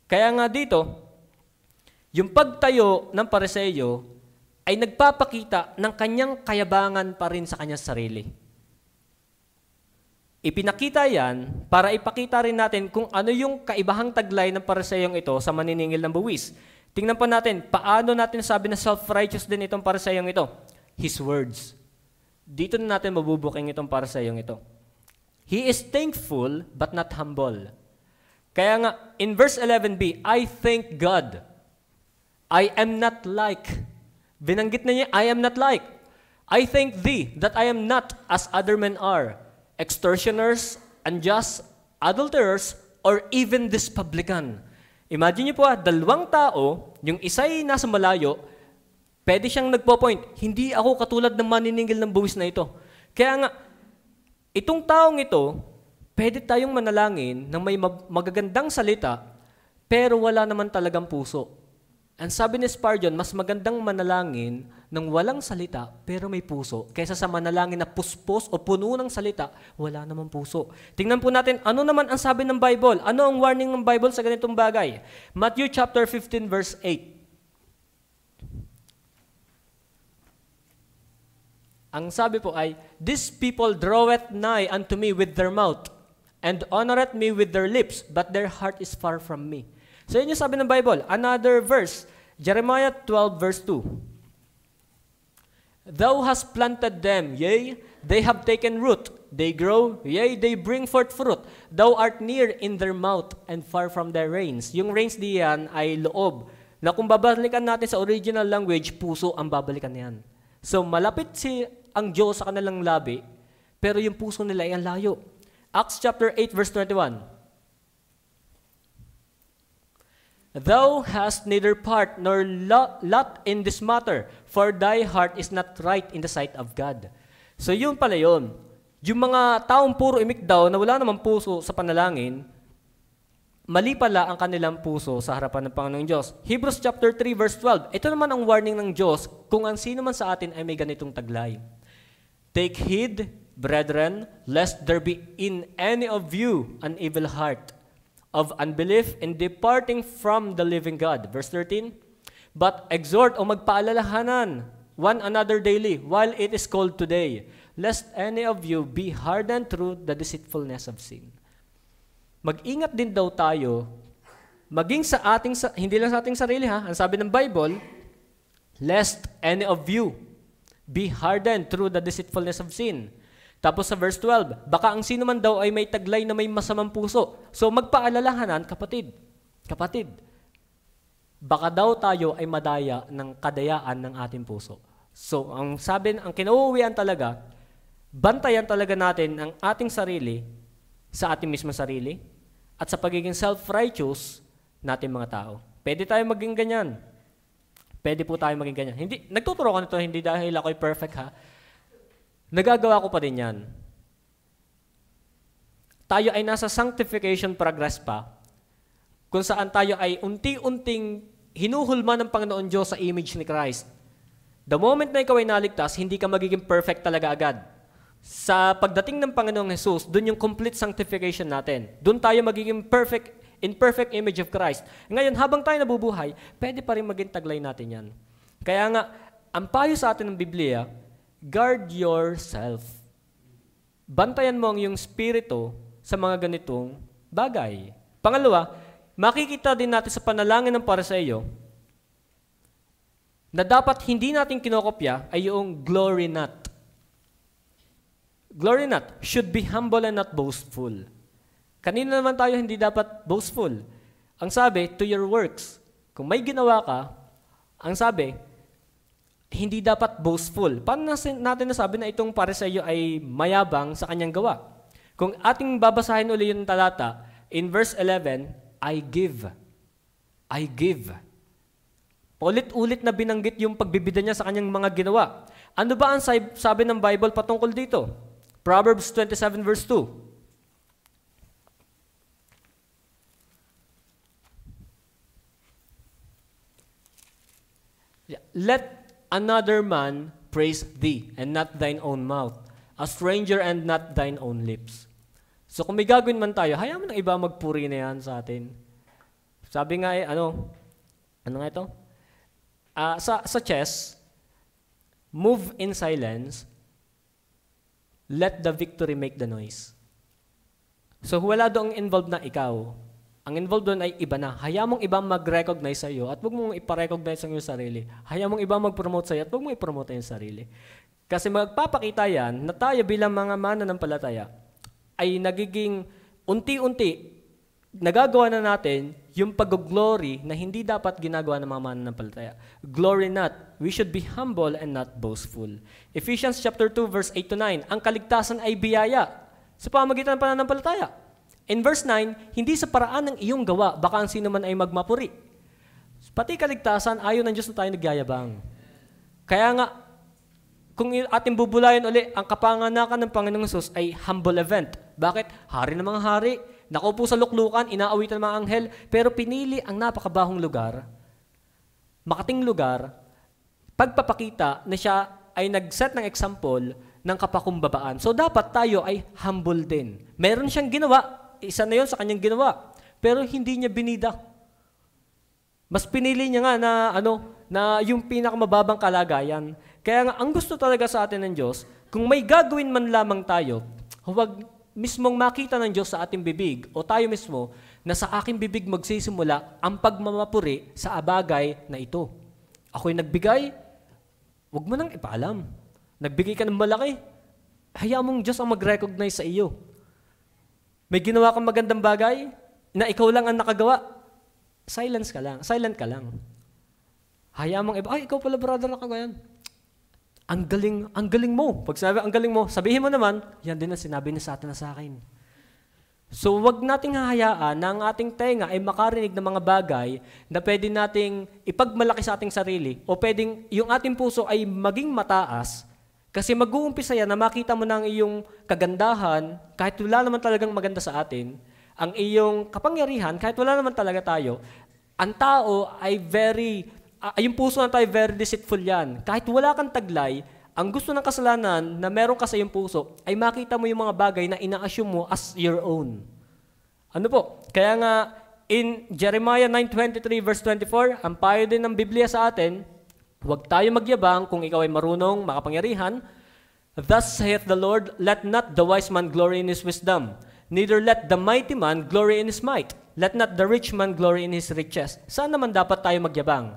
Kaya nga dito, yung pagtayo ng Pariseyo ay nagpapakita ng kanyang kayabangan pa rin sa kanyang sarili. Ipinakita yan para ipakita rin natin kung ano yung kaibahang taglay ng Pariseyong ito sa maniningil ng buwis. Tingnan pa natin, paano natin sabi na self-righteous din itong Pariseyong ito? His words. Dito na natin mabubuking itong Pariseyong ito. He is thankful but not humble. Kaya nga, in verse 11b, I thank God. I am not like. Binanggit na niya, I am not like. I thank thee that I am not as other men are, extortioners, unjust, adulterers, or even this publican. Imagine niyo po dalawang tao, yung isa'y nasa malayo, pwede siyang nagpo-point, hindi ako katulad ng maniningil ng buwis na ito. Kaya nga, itong taong ito, pwede tayong manalangin ng may magagandang salita, pero wala naman talagang puso. Ang sabi ni Spurgeon, mas magandang manalangin ng walang salita, pero may puso, kaysa sa manalangin na puspos o puno ng salita, wala namang puso. Tingnan po natin, ano naman ang sabi ng Bible? Ano ang warning ng Bible sa ganitong bagay? Matthew chapter 15, verse 8. Ang sabi po ay, these people draweth nigh unto me with their mouth, and honoreth me with their lips, but their heart is far from me. So yun yung sabi ng Bible. Another verse, Jeremiah 12 verse 2. Thou hast planted them, yea, they have taken root. They grow, yea, they bring forth fruit. Thou art near in their mouth and far from their reins. Yung reins diyan ay loob. Na kung babalikan natin sa original language, puso ang babalikan niyan. So malapit ang Diyos sa kanilang labi, pero yung puso nila ay ang layo. Acts chapter 8 verse 21. Thou hast neither part nor lot in this matter, for thy heart is not right in the sight of God. So yun pala yun. Yung mga taong puro imik daw na wala namang puso sa panalangin, mali pala ang kanilang puso sa harapan ng Panginoong Diyos. Hebrews chapter 3 verse 12. Ito naman ang warning ng Diyos kung ang sino man sa atin ay may ganitong taglay. Take heed, brethren, lest there be in any of you an evil heart of unbelief in departing from the living God. Verse 13, but exhort o magpaalalahanan one another daily while it is called today, lest any of you be hardened through the deceitfulness of sin. Mag-ingat din daw tayo, maging sa ating, hindi lang sa ating sarili ha, ang sabi ng Bible, lest any of you be hardened through the deceitfulness of sin. Tapos sa verse 12, baka ang sino man daw ay may taglay na may masamang puso. So magpaalalahanan, kapatid, baka daw tayo ay madaya ng kadayaan ng ating puso. So ang kinauuwian talaga, bantayan talaga natin ang ating sarili sa ating mismo sarili at sa pagiging self-righteous natin mga tao. Pwede tayo maging ganyan. Pwede po tayo maging ganyan. Nagtuturo ko nito, hindi dahil ako'y perfect ha. Nagagawa ko pa din yan. Tayo ay nasa sanctification progress pa, kung saan tayo ay unti-unting hinuhulma ng Panginoon Diyos sa image ni Christ. The moment na ikaw ay naligtas, hindi ka magiging perfect talaga agad. Sa pagdating ng Panginoong Jesus, dun yung complete sanctification natin. Dun tayo magiging in perfect image of Christ. Ngayon, habang tayo nabubuhay, pwede pa rin maging taglay natin yan. Kaya nga, ang payo sa atin ng Biblia, guard yourself. Bantayan mo ang iyong spirito sa mga ganitong bagay. Pangalawa, makikita din natin sa panalangin ng Pariseyo na dapat hindi natin kinokopya ay yung glory not. Glory not should be humble and not boastful. Kanina naman tayo hindi dapat boastful. Ang sabi, to your works. Kung may ginawa ka, Ang sabi, hindi dapat boastful. Paano natin nasabi na itong Pariseo ay mayabang sa kanyang gawa? Kung ating babasahin uli yung talata, in verse 11, I give. I give. Ulit-ulit na binanggit yung pagbibida niya sa kanyang mga ginawa. Ano ba ang sabi ng Bible patungkol dito? Proverbs 27 verse 2. Let another man praise thee, and not thine own mouth, a stranger and not thine own lips. So kung may gagawin man tayo, hayaan mo ng iba magpuri na yan sa atin. Sabi nga ano nga ito? Sa chess, move in silence, let the victory make the noise. So wala doong involved na ikaw. Ang involved doon ay iba na. Hayaan mong iba mag-recognize sa iyo at huwag mong ipa-recognize ang iyong sarili. Hayaan mong iba mag-promote sa iyo at huwag mong i-promote ang sarili. Kasi magpapakita yan na tayo bilang mga mananampalataya ay nagiging unti-unti nagagawa na natin yung pag-glory na hindi dapat ginagawa ng mga mananampalataya. Glory not. We should be humble and not boastful. Ephesians chapter 2 verse 8 to 9. Ang kaligtasan ay biyaya sa pamamagitan ng pananampalataya. In verse 9, hindi sa paraan ng iyong gawa, baka ang sino man ay magmapuri. Pati kaligtasan, ayaw ng Diyos na tayo nagyayabang. Kaya nga, kung ating bubulayan uli, ang kapanganakan ng Panginoong Hesus ay humble event. Bakit? Hari ng mga hari, nakaupo sa luklukan, inaawitan ng mga anghel, pero pinili ang napakabahong lugar, makating lugar, pagpapakita na siya ay nag-set ng example ng kapakumbabaan. So dapat tayo ay humble din. Meron siyang ginawa, isa na yun sa kanyang ginawa. Pero hindi niya binida. Mas pinili niya nga na yung pinakamababang kalagayan. Kaya nga, ang gusto talaga sa atin ng Diyos, kung may gagawin man lamang tayo, huwag mismong makita ng Diyos sa ating bibig o tayo mismo na sa aking bibig magsisimula ang pagmamapuri sa abagay na ito. Ako'y nagbigay, huwag mo nang ipaalam. Nagbigay ka ng malaki, hayaan mong Diyos ang mag-recognize sa iyo. May ginawa kang magandang bagay na ikaw lang ang nakagawa, silent ka lang. Hayaan mong iba, ay, ikaw pala brother nakagawa yan. Ang galing mo. Pag sabi, ang galing mo, sabihin mo naman, yan din ang sinabi ni Satan sa akin. So, wag nating hahayaan na ang ating tenga ay makarinig ng mga bagay na pwede nating ipagmalaki sa ating sarili o pwedeng yung ating puso ay maging mataas. Kasi mag-uumpisa yan na makita mo na ang iyong kagandahan, kahit wala naman talagang maganda sa atin, ang iyong kapangyarihan, kahit wala naman talaga tayo, ang tao ay yung puso na tayo very deceitful yan. Kahit wala kang taglay, ang gusto ng kasalanan na meron ka sa iyong puso, ay makita mo yung mga bagay na ina-assume mo as your own. Ano po? Kaya nga, in Jeremiah 9:23 verse 24, ang payo din ng Biblia sa atin, huwag tayo magyabang kung ikaw ay marunong, makapangyarihan. Thus saith the Lord, let not the wise man glory in his wisdom, neither let the mighty man glory in his might. Let not the rich man glory in his riches. Saan naman dapat tayo magyabang?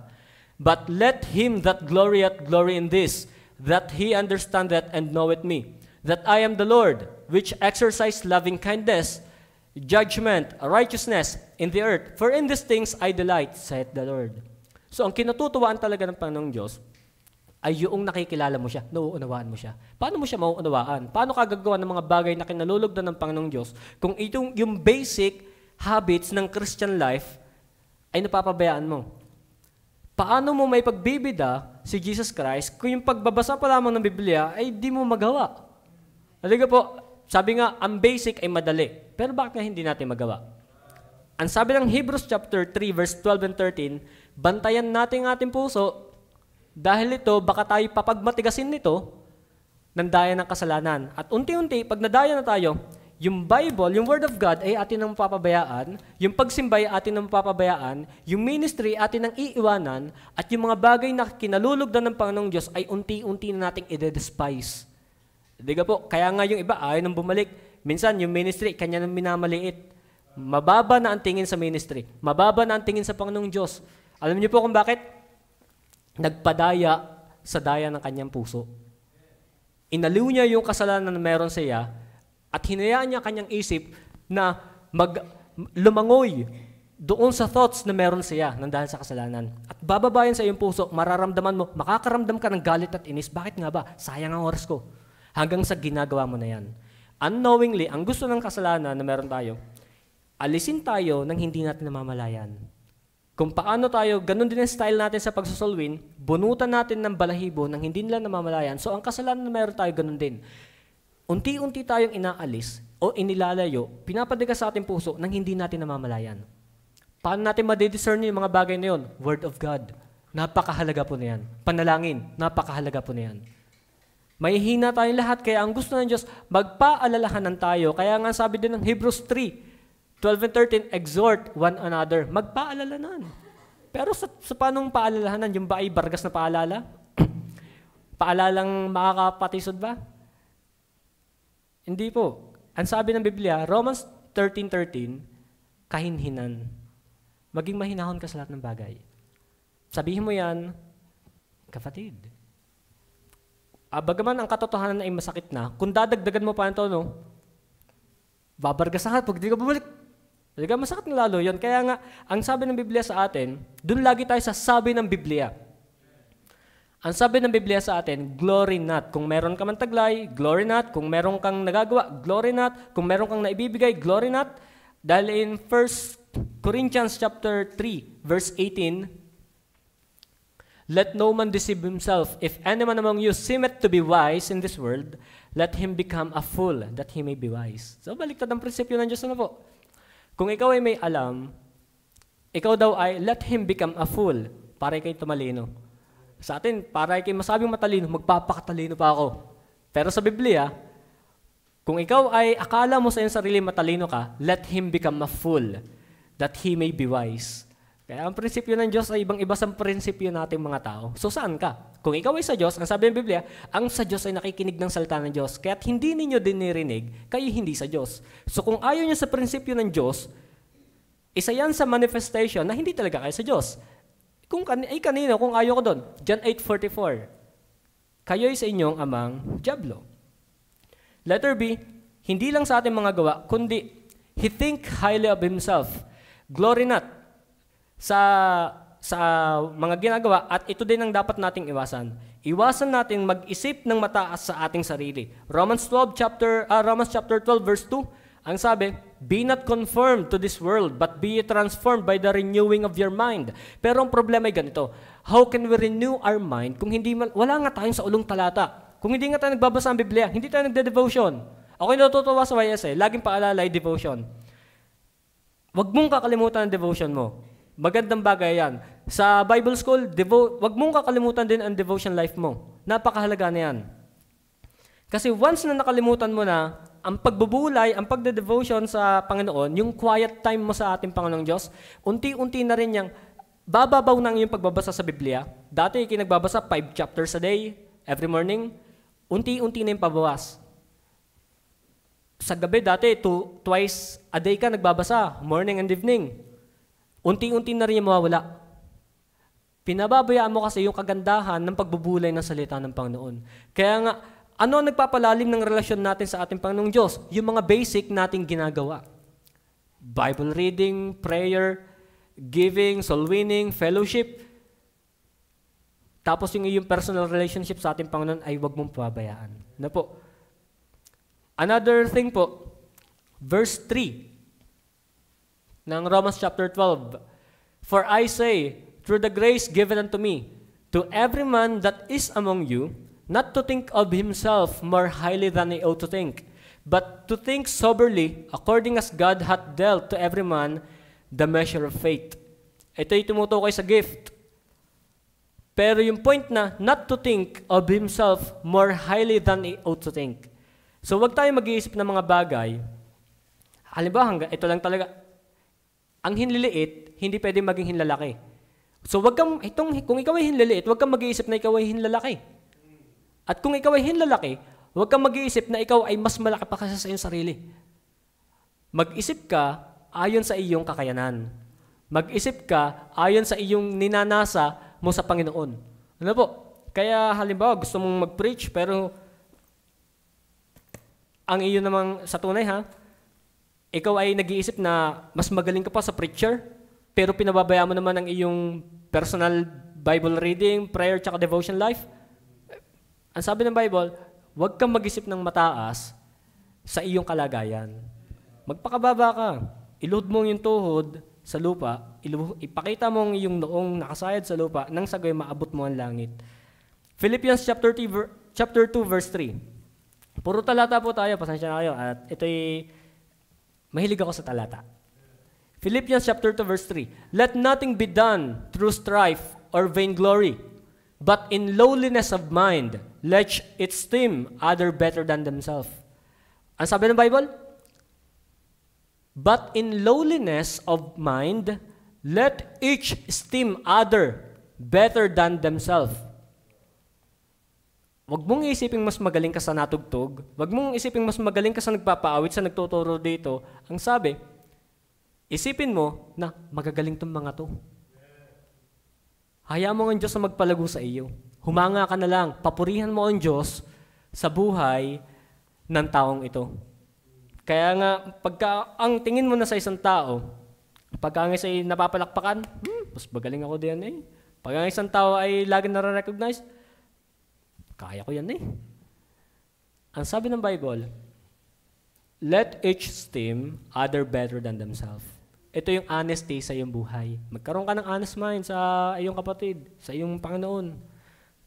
But let him that glorieth glory in this, that he understandeth and knoweth me, that I am the Lord, which exercise loving kindness, judgment, righteousness in the earth. For in these things I delight, saith the Lord. So, ang kinatutuwaan talaga ng Panginoong Diyos ay yung nakikilala mo siya, nauunawaan mo siya. Paano mo siya mauunawaan? Paano ka gagawa ng mga bagay na kinalulugdan ng Panginoong Diyos kung yung basic habits ng Christian life ay napapabayaan mo? Paano mo may pagbibida si Jesus Christ kung yung pagbabasa pa lamang ng Biblia ay di mo magawa? Talaga po, sabi nga, ang basic ay madali. Pero bakit nga hindi natin magawa? Ang sabi ng Hebrews chapter 3 verse 12 and 13, bantayan natin ang ating puso dahil ito, baka tayo papagmatigasin nito ng daya ng kasalanan. At unti-unti, pag nadaya na tayo, yung Bible, yung Word of God ay atin ang mapapabayaan, yung pagsimbay atin ang mapapabayaan, yung ministry atin ang iiwanan, at yung mga bagay na kinalulugdan ng Panginoong Diyos ay unti-unti na nating i-despise. Diga po, kaya nga yung iba ayaw nang bumalik. Minsan, yung ministry, kanya nang minamaliit. Mababa na ang tingin sa ministry. Mababa na ang tingin sa Panginoong Diyos. Alam niyo po kung bakit? Nagpadaya sa daya ng kanyang puso. Inaliw niya yung kasalanan na meron sa iya at hinayaan niya kanyang isip na lumangoy doon sa thoughts na meron siya nang dahil sa kasalanan. At bababayan sa iyong puso, mararamdaman mo, makakaramdam ka ng galit at inis. Bakit nga ba? Sayang ang oras ko. Hanggang sa ginagawa mo na yan. Unknowingly, ang gusto ng kasalanan na meron tayo, alisin tayo nang hindi natin namamalayan. Kung paano tayo, ganun din ang style natin sa pagsusolwin, bunutan natin ng balahibo nang hindi nila namamalayan. So ang kasalanan na meron tayo, ganun din. Unti-unti tayong inaalis o inilalayo, pinapadigas sa ating puso nang hindi natin namamalayan. Paano natin madidiscern yung mga bagay na yun? Word of God. Napakahalaga po na yan. Panalangin. Napakahalaga po na yan. May hina tayong lahat, kaya ang gusto ng Diyos, magpaalalahanan tayo. Kaya nga sabi din ng Hebrews 3:12 and 13, exhort one another. Magpaalalahanan. Pero sa paanong paalalahanan? Yung ba ay bargas na paalala? Paalalang makakapatisod ba? Hindi po. Ang sabi ng Biblia, Romans 13:13, kahinhinan. Maging mahinahon ka sa lahat ng bagay. Sabihin mo yan, kapatid. Bagaman ang katotohanan ay masakit na, kung dadagdagan mo pa ito, no, babargas na pag di ka bumalik. Talaga masakit na lalo yun. Kaya nga, ang sabi ng Biblia sa atin, dun lagi tayo sa sabi ng Biblia. Ang sabi ng Biblia sa atin, glory not. Kung meron ka man taglay, glory not. Kung meron kang nagagawa, glory not. Kung meron kang naibibigay, glory not. Dahil in 1 Corinthians chapter 3, verse 18, let no man deceive himself. If any man among you seemeth to be wise in this world, let him become a fool, that he may be wise. So, baliktad ang prinsipyo ng Diyos na po. Kung ikaw ay may alam, ikaw daw ay, let him become a fool, para ikay tumalino. Sa atin, para ikay masabing matalino, magpapakatalino pa ako. Pero sa Biblia, kung ikaw ay akala mo sa iyong sarili matalino ka, let him become a fool, that he may be wise. Kaya ang prinsipyo ng Diyos ay ibang-iba sa prinsipyo nating mga tao. So saan ka? Kung ikaw ay sa Diyos, ang sabi ng Biblia, ang sa Diyos ay nakikinig ng salita ng Diyos. Kaya't hindi ninyo dinirinig, kayo hindi sa Diyos. So kung ayaw niyo sa prinsipyo ng Diyos, isa yan sa manifestation na hindi talaga kayo sa Diyos. Kung kanino, kung ayaw ko doon. John 8:44. Kayo'y sa inyong amang dyablo. Letter B, hindi lang sa ating mga gawa, kundi he think highly of himself. Glory not sa mga ginagawa, at ito din ang dapat nating iwasan. Iwasan nating mag-isip ng mataas sa ating sarili. Romans chapter 12 verse 2, ang sabi, be not conformed to this world, but be transformed by the renewing of your mind. Pero ang problema ay ganito, how can we renew our mind kung wala nga tayong sa ulong talata? Kung hindi nga tayo nagbabasa ng Biblia, hindi tayo nagde-devotion. Ako yung natutuwa sa YS, laging paalala ay devotion. Huwag mong kakalimutan ang devotion mo. Magandang bagay yan. Sa Bible school, huwag mong kakalimutan din ang devotion life mo. Napakahalaga na yan. Kasi once na nakalimutan mo na, ang pagbubulay, ang pagde-devotion sa Panginoon, yung quiet time mo sa ating Panginoong Diyos, unti-unti na rin yung bababaw ng yung pagbabasa sa Biblia. Dati, kinagbabasa 5 chapters a day, every morning. Unti-unti na yung pabawas. Sa gabi dati, twice a day ka nagbabasa, morning and evening. Unti-unti na rin yung mawawala. Pinababayaan mo kasi yung kagandahan ng pagbubulay ng salita ng Panginoon. Kaya nga, ano ang nagpapalalim ng relasyon natin sa ating Panginoong Diyos? Yung mga basic nating ginagawa. Bible reading, prayer, giving, soul winning, fellowship. Tapos yung personal relationship sa ating Panginoon ay huwag mong pabayaan. Na po. Another thing po, verse 3 ng Romans chapter 12. For I say, through the grace given unto me, to every man that is among you, not to think of himself more highly than he ought to think, but to think soberly, according as God hath dealt to every man the measure of faith. Ito'y tumutukoy sa gift. Pero yung point na, not to think of himself more highly than he ought to think. So wag tayo mag-iisip ng mga bagay. Halimbawa, ito lang talaga. Ang hinliliit, hindi pwedeng maging hinlalaki. So kung ikaw ay hinliliit, wag kang mag-iisip na ikaw ay hinlalaki. At kung ikaw ay hinlalaki, wag kang mag-iisip na ikaw ay mas malaki pa kasi sa iyong sarili. Mag-isip ka ayon sa iyong kakayanan. Mag-isip ka ayon sa iyong ninanasa mo sa Panginoon. Ano po? Kaya halimbawa, gusto mong mag-preach, pero ang iyo namang sa tunay ikaw ay nag-iisip na mas magaling ka pa sa preacher, pero pinababayaan mo naman ang iyong personal Bible reading, prayer, tsaka devotion life. Ang sabi ng Bible, huwag kang mag-isip ng mataas sa iyong kalagayan. Magpakababa ka. Iluhod mo yung tuhod sa lupa, ipakita mo yung noong nakasayad sa lupa, nang sagay maabot mo ang langit. Philippians chapter 2, verse 3. Puro talata po tayo, pasensya na kayo. At ito'y, mahilig ako sa talata. Philippians chapter 2, verse 3. Let nothing be done through strife or vainglory, but in lowliness of mind, let it esteem other better than themselves. Ang sabi ng Bible? But in lowliness of mind, let each esteem other better than themselves. Huwag mong isiping mas magaling ka sa natugtog. Huwag mong isiping mas magaling ka sa nagpapaawit, sa nagtuturo dito. Ang sabi, isipin mo na magagaling tong mga to. Hayaan mo ang Diyos na magpalago sa iyo. Humanga ka na lang. Papurihan mo ang Diyos sa buhay ng taong ito. Kaya nga, pagka ang tingin mo na sa isang tao, pagka nga sa'y napapalakpakan, mas magaling ako diyan eh. Pagka ang isang tao ay lagi nare-recognize, kaya ko yan eh. Ang sabi ng Bible, let each esteem other better than themselves. Ito yung honesty sa iyong buhay. Magkaroon ka ng honest mind sa iyong kapatid, sa iyong Panginoon.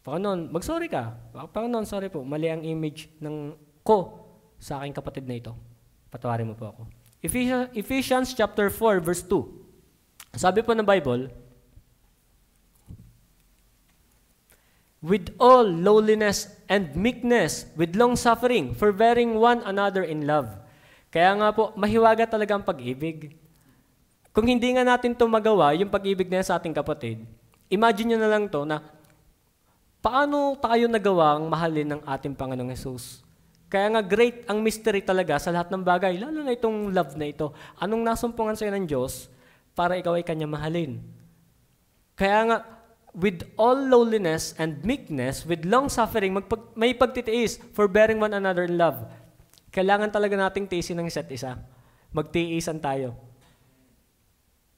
Panginoon, mag-sorry ka. Panginoon, sorry po, mali ang image ng ko sa aking kapatid na ito. Patawarin mo po ako. Ephesians chapter 4, verse 2. Sabi po ng Bible, with all lowliness and meekness, with long-suffering, forbearing one another in love. Kaya nga po, mahiwaga talaga ang pag-ibig. Kung hindi nga natin ito magawa, yung pag-ibig na sa ating kapatid, imagine nyo na lang to na paano tayo nagawang mahalin ng ating Panginoong Hesus. Kaya nga great ang mystery talaga sa lahat ng bagay, lalo na itong love na ito. Anong nasumpungan sa'yo ng Diyos para ikaw ay Kanya mahalin? Kaya nga, with all lowliness and meekness, with long-suffering, may pagtitiis, forbearing one another in love. Kailangan talaga nating tiisin ng isa't isa. Magtiisan tayo.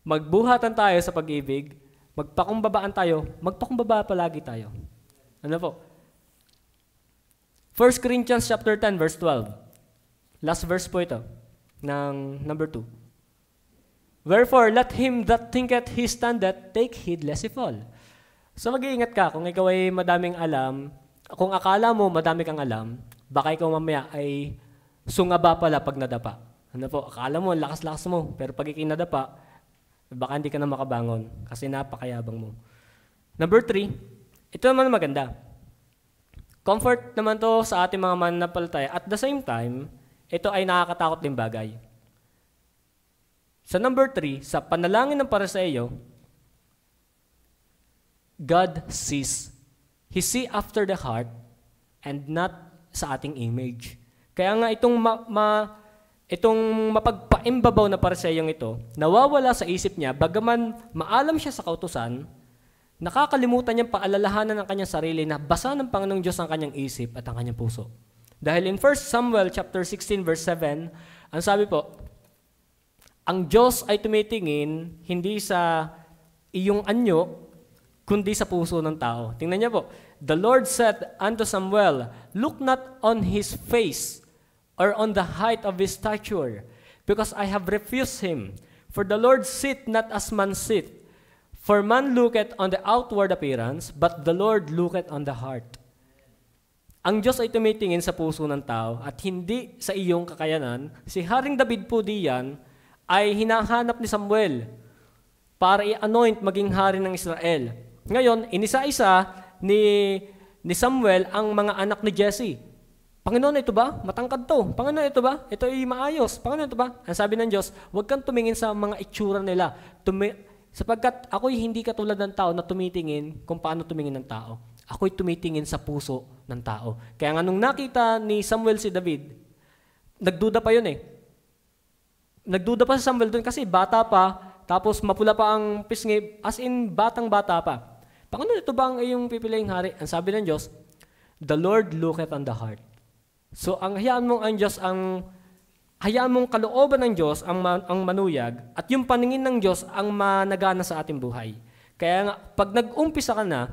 Magbuhatan tayo sa pag-ibig, magpakumbabaan tayo, magpakumbaba palagi tayo. Ano po? 1 Corinthians chapter 10, verse 12. Last verse po ito, ng number 2. Wherefore, let him that thinketh he standeth, take heed lest he fall. So mag-iingat ka kung ikaw ay madaming alam, kung akala mo madami kang alam, baka ikaw mamaya ay sungaba pala pag nadapa. Ano po, akala mo, lakas-lakas mo, pero pag ikinadapa, baka hindi ka na makabangon kasi napakayabang mo. Number 3, ito naman maganda. Comfort naman to sa ating mga mananampalataya. At the same time, ito ay nakakatakot din bagay. Sa number 3, sa panalangin ng Pariseo, God sees. He see after the heart and not sa ating image. Kaya nga itong itong mapagpaimbabaw na Pariseyong ito, nawawala sa isip niya, bagaman maalam siya sa kautusan, nakakalimutan niyang paalalahanan ng kanyang sarili na basa ng Panginoong Diyos ang kanyang isip at ang kanyang puso. Dahil in 1 Samuel chapter 16 verse 7, ang sabi po, ang Diyos ay tumitingin hindi sa iyong anyo, kundi sa puso ng tao. Tingnan niyo po, the Lord said unto Samuel, look not on his face or on the height of his stature, because I have refused him. For the Lord sit not as man sit. For man looketh on the outward appearance, but the Lord looketh on the heart. Ang Diyos ay tumitingin sa puso ng tao at hindi sa iyong kakayanan. Si Haring David po diyan ay hinahanap ni Samuel para i-anoint maging hari ng Israel. Ngayon, inisa-isa ni Samuel ang mga anak ni Jesse. Panginoon, ito ba? Matangkad to. Panginoon, ito ba? Ito ay maayos. Panginoon, ito ba? Ang sabi ng Diyos, huwag kang tumingin sa mga itsura nila. Sapagkat ako'y hindi katulad ng tao na tumitingin kung paano tumingin ng tao. Ako'y tumitingin sa puso ng tao. Kaya nga nung nakita ni Samuel si David, nagduda pa yun eh. Nagduda pa si Samuel doon kasi bata pa, tapos mapula pa ang pisngi, as in batang-bata pa. Panginoon, ito ba ang iyong pipiliing hari? Ang sabi ng Diyos, the Lord looketh on the heart. So, ang hayaan mong ang Diyos ang hayaan mong kalooban ng Diyos ang manuyag at yung paningin ng Diyos ang managana sa ating buhay. Kaya nga, pag nag-umpisa ka na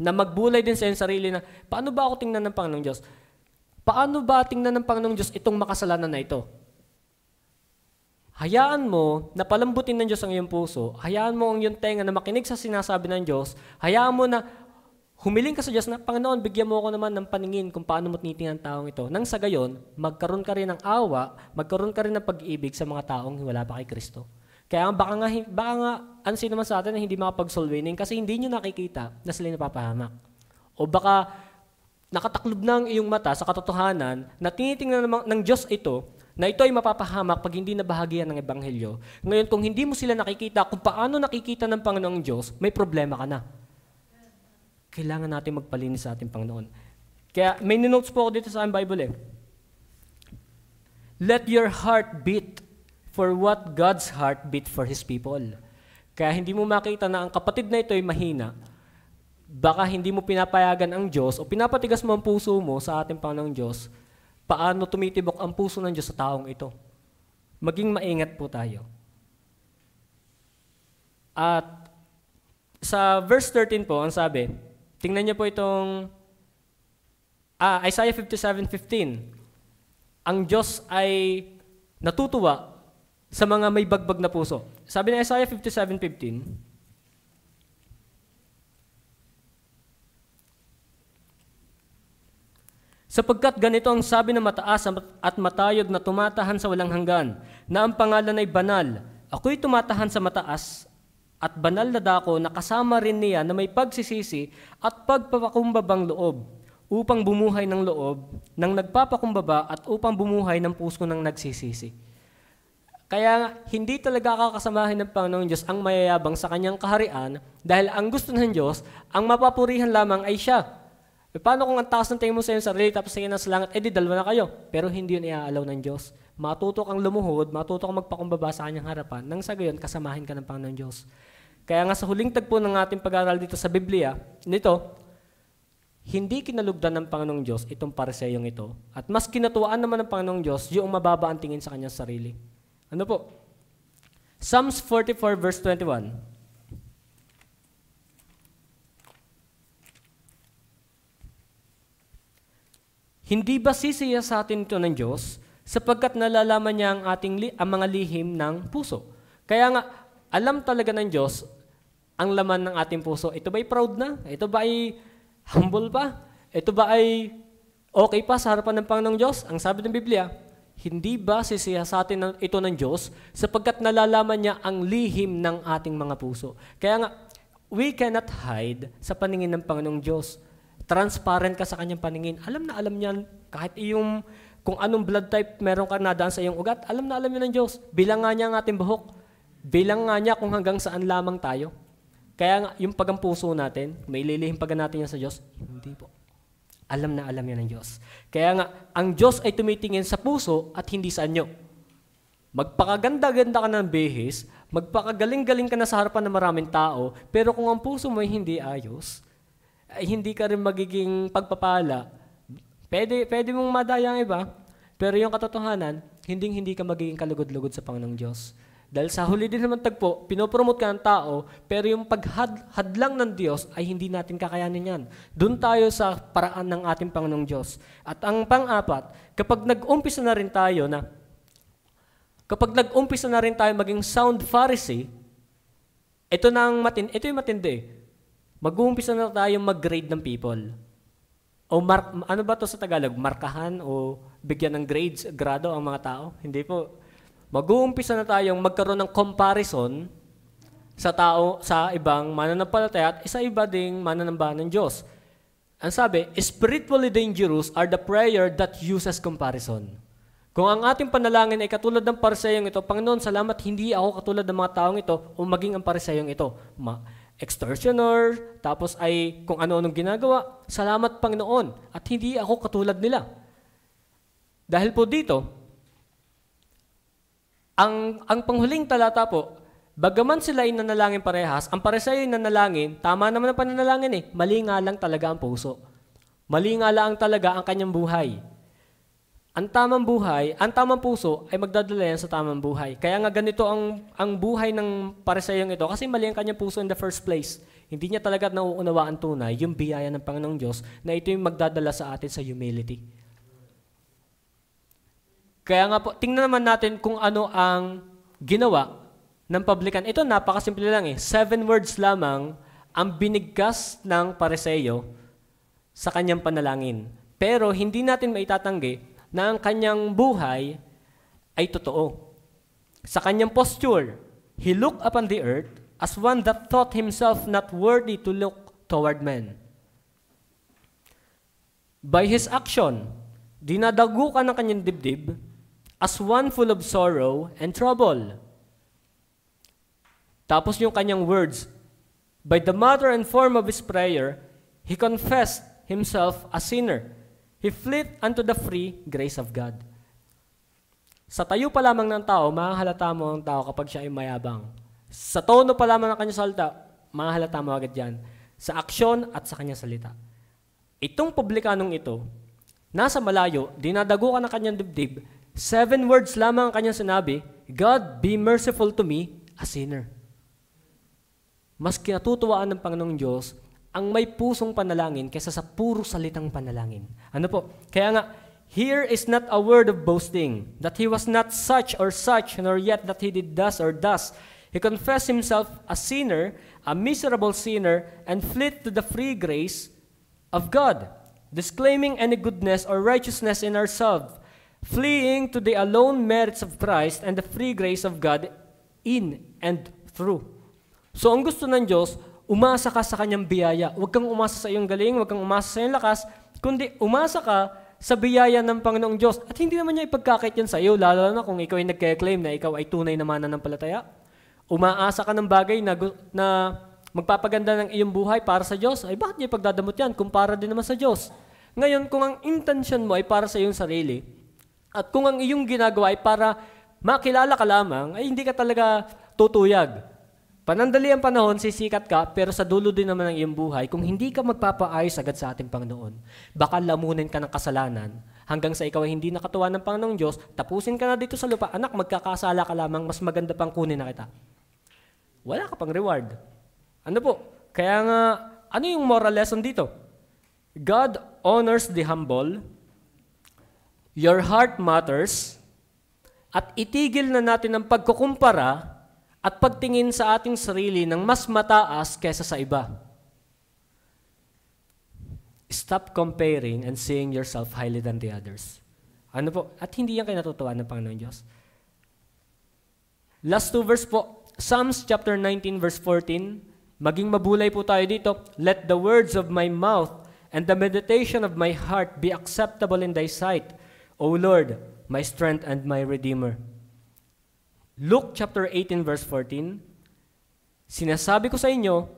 magbulay din sa iyong sarili na, paano ba ako tingnan ng Panginoong Diyos? Paano ba tingnan ng Panginoong Diyos itong makasalanan na ito? Hayaan mo na palambutin ng Diyos ang iyong puso. Hayaan mo ang iyong tenga na makinig sa sinasabi ng Diyos. Hayaan mo na humiling ka sa Diyos na, Panginoon, bigyan mo ako naman ng paningin kung paano mo tinitingnan ang taong ito. Nang sa gayon, magkaroon ka rin ng awa, magkaroon ka rin ng pag-ibig sa mga taong wala pa kay Kristo. Kaya baka nga ansin naman sa atin na hindi makapag-soul winning kasi hindi nyo nakikita na sila napapahamak. O baka nakataklob na ang iyong mata sa katotohanan na tinitingnan ng Diyos ito, na ito ay mapapahamak pag hindi nabahagian ng Ebanghelyo. Ngayon, kung hindi mo sila nakikita, kung paano nakikita ng Panginoong Diyos, may problema ka na. Kailangan natin magpalinis sa ating Panginoon. Kaya may notes po ako dito sa aking Bible eh. Let your heart beat for what God's heart beat for His people. Kaya hindi mo makita na ang kapatid na ito ay mahina, baka hindi mo pinapayagan ang Diyos o pinapatigas mo ang puso mo sa ating Panginoong Diyos, paano tumitibok ang puso ng Diyos sa taong ito. Maging maingat po tayo. At sa verse 13 po, ang sabi, tingnan niyo po itong Isaiah 57:15. Ang Diyos ay natutuwa sa mga may bagbag na puso. Sabi ng Isaiah 57:15, sapagkat ganito ang sabi ng mataas at matayog na tumatahan sa walang hanggan, na ang pangalan ay banal. Ako'y tumatahan sa mataas at banal na dako na kasama rin niya na may pagsisisi at pagpapakumbabang loob, upang bumuhay ng loob ng nagpapakumbaba at upang bumuhay ng puso ng nagsisisi. Kaya hindi talaga kakasamahin ng Panginoong Diyos ang mayayabang sa kanyang kaharian dahil ang gusto ng Diyos, ang mapapurihan lamang ay siya. E paano kung ang taas ng tingin mo sa iyong sarili tapos tingin sa langit, di dalawa na kayo. Pero hindi yun iaalaw ng Diyos. Matuto kang lumuhod, matuto kang magpakumbaba sa kanyang harapan, nang sa gayon, kasamahin ka ng Panginoong Diyos. Kaya nga sa huling tagpo ng ating pag-aaral dito sa Biblia, nito, hindi kinalugdan ng Panginoong Diyos itong pariseyong ito. At mas kinatuwaan naman ng Panginoong Diyos yung mababa ang tingin sa kanyang sarili. Ano po? Psalms 44 verse 21. Hindi ba sisiya sa atin ito ng Diyos sapagkat nalalaman niya ang mga lihim ng puso? Kaya nga, alam talaga ng Diyos ang laman ng ating puso. Ito ba ay proud na? Ito ba ay humble pa? Ito ba ay okay pa sa harapan ng Panginoong Diyos? Ang sabi ng Biblia, hindi ba sisiya sa atin ito ng Diyos sapagkat nalalaman niya ang lihim ng ating mga puso? Kaya nga, we cannot hide sa paningin ng Panginoong Diyos. Transparent ka sa kanyang paningin. Alam na alam niyan, kahit kung anong blood type meron ka nadaan sa iyong ugat, alam na alam niya ng Diyos. Bilang nga niya ang ating buhok. Bilang nga niya kung hanggang saan lamang tayo. Kaya nga, yung pagampuso natin, may lilihim pagan natin yan sa Diyos? Hindi po. Alam na alam yan ng Diyos. Kaya nga, ang Diyos ay tumitingin sa puso at hindi sa anyo. Magpakaganda-ganda ka ng bihis, magpakagaling-galing ka na sa harapan ng maraming tao, pero kung ang puso mo ay hindi ayos, ay hindi ka rin magiging pagpapala. Pwede mong madaya ang iba, pero yung katotohanan, hindi ka magiging kalugod-lugod sa Panginoong Diyos. Dahil sa huli din naman tagpo, pinopromote ka ng tao, pero yung paghadlang ng Diyos ay hindi natin kakayanin yan. Doon tayo sa paraan ng ating Panginoong Diyos. At ang pang-apat, kapag nag-umpisa na rin tayo maging sound Pharisee, ito yung matindi. Mag-uumpisa na tayong mag-grade ng people. O ano ba to sa Tagalog? Markahan o bigyan ng grado ang mga tao? Hindi po. Mag-uumpisa na tayong magkaroon ng comparison sa ibang mananampalataya at isa iba ding mananamba ng Diyos. Ang sabi, spiritually dangerous are the prayer that uses comparison. Kung ang ating panalangin ay katulad ng pariseyong ito, Panginoon, salamat, hindi ako katulad ng mga taong ito o maging ang pariseyong ito. Extortioner, tapos ay kung ano-anong ginagawa. Salamat, Panginoon, at hindi ako katulad nila. Dahil po dito, ang panghuling talata po, bagaman sila ay nanalangin parehas, ang pareseyo ay nanalangin, tama naman ang pananalangin mali nga lang talaga ang puso. Mali nga lang talaga ang kanyang buhay. ang tamang puso ay magdadala yan sa tamang buhay. Kaya nga ganito ang buhay ng pariseyong ito kasi mali ang kanyang puso in the first place. Hindi niya talaga nauunawaan tunay yung biyaya ng Panginoong Diyos na ito yung magdadala sa atin sa humility. Kaya nga po, tingnan naman natin kung ano ang ginawa ng publican. Ito napakasimple lang 7 words lamang ang binigkas ng pariseyo sa kanyang panalangin. Pero hindi natin maitatanggi na ang kanyang buhay ay totoo. Sa kanyang posture, he looked upon the earth as one that thought himself not worthy to look toward men. By his action, dinadagukan ng kanyang dibdib as one full of sorrow and trouble. Tapos yung kanyang words, by the matter and form of his prayer, he confessed himself a sinner. He fled unto the free grace of God. Sa tayo pa lamang ng tao, mahahalata mo ang tao kapag siya ay mayabang. Sa tono pa lamang ng kanyang salita, mahahalata mo agad yan. Sa aksyon at sa kanyang salita. Itong publikanong ito, nasa malayo, dinadagukan ng kanyang dibdib, 7 words lamang ang kanyang sinabi, God, be merciful to me, a sinner. Mas kinatutuwaan ng Panginoong Diyos ang may pusong panalangin kaysa sa puro salitang panalangin. Ano po? Kaya nga, here is not a word of boasting, that he was not such or such, nor yet that he did thus or thus. He confessed himself a sinner, a miserable sinner, and fled to the free grace of God, disclaiming any goodness or righteousness in ourselves, fleeing to the alone merits of Christ and the free grace of God in and through. So ang gusto ng Diyos, umasa ka sa kanyang biyaya. Huwag kang umasa sa iyong galing, huwag kang umasa sa iyong lakas, kundi umasa ka sa biyaya ng Panginoong Diyos. At hindi naman niya ipagkakait yan sa iyo, lalo na kung ikaw ay nagke-claim na ikaw ay tunay na mananampalataya. Umaasa ka ng bagay na magpapaganda ng iyong buhay para sa Diyos, ay bakit niya ipagdadamot yan kung para din naman sa Diyos? Ngayon, kung ang intention mo ay para sa iyong sarili, at kung ang iyong ginagawa ay para makilala ka lamang, ay hindi ka talaga tutuyag. Panandali ang panahon, sisikat ka, pero sa dulo din naman ng iyong buhay, kung hindi ka magpapaayos agad sa ating Panginoon, baka lamunin ka ng kasalanan, hanggang sa ikaw ay hindi nakatuwa ng Panginoong Diyos, tapusin ka na dito sa lupa, anak, magkakasala ka lamang, mas maganda pang kunin na kita. Wala ka pang reward. Ano po? Kaya nga, ano yung moral lesson dito? God honors the humble, your heart matters, at itigil na natin ang pagkukumpara at pagtingin sa ating sarili ng mas mataas kaysa sa iba. Stop comparing and seeing yourself highly than the others. Ano po? At hindi yan kayo natutuwa ng Panginoon Diyos. Last 2 verse po, Psalms chapter 19 verse 14, maging mabulay po tayo dito, let the words of my mouth and the meditation of my heart be acceptable in thy sight, O Lord, my strength and my Redeemer. Luke chapter 18 verse 14, sinasabi ko sa inyo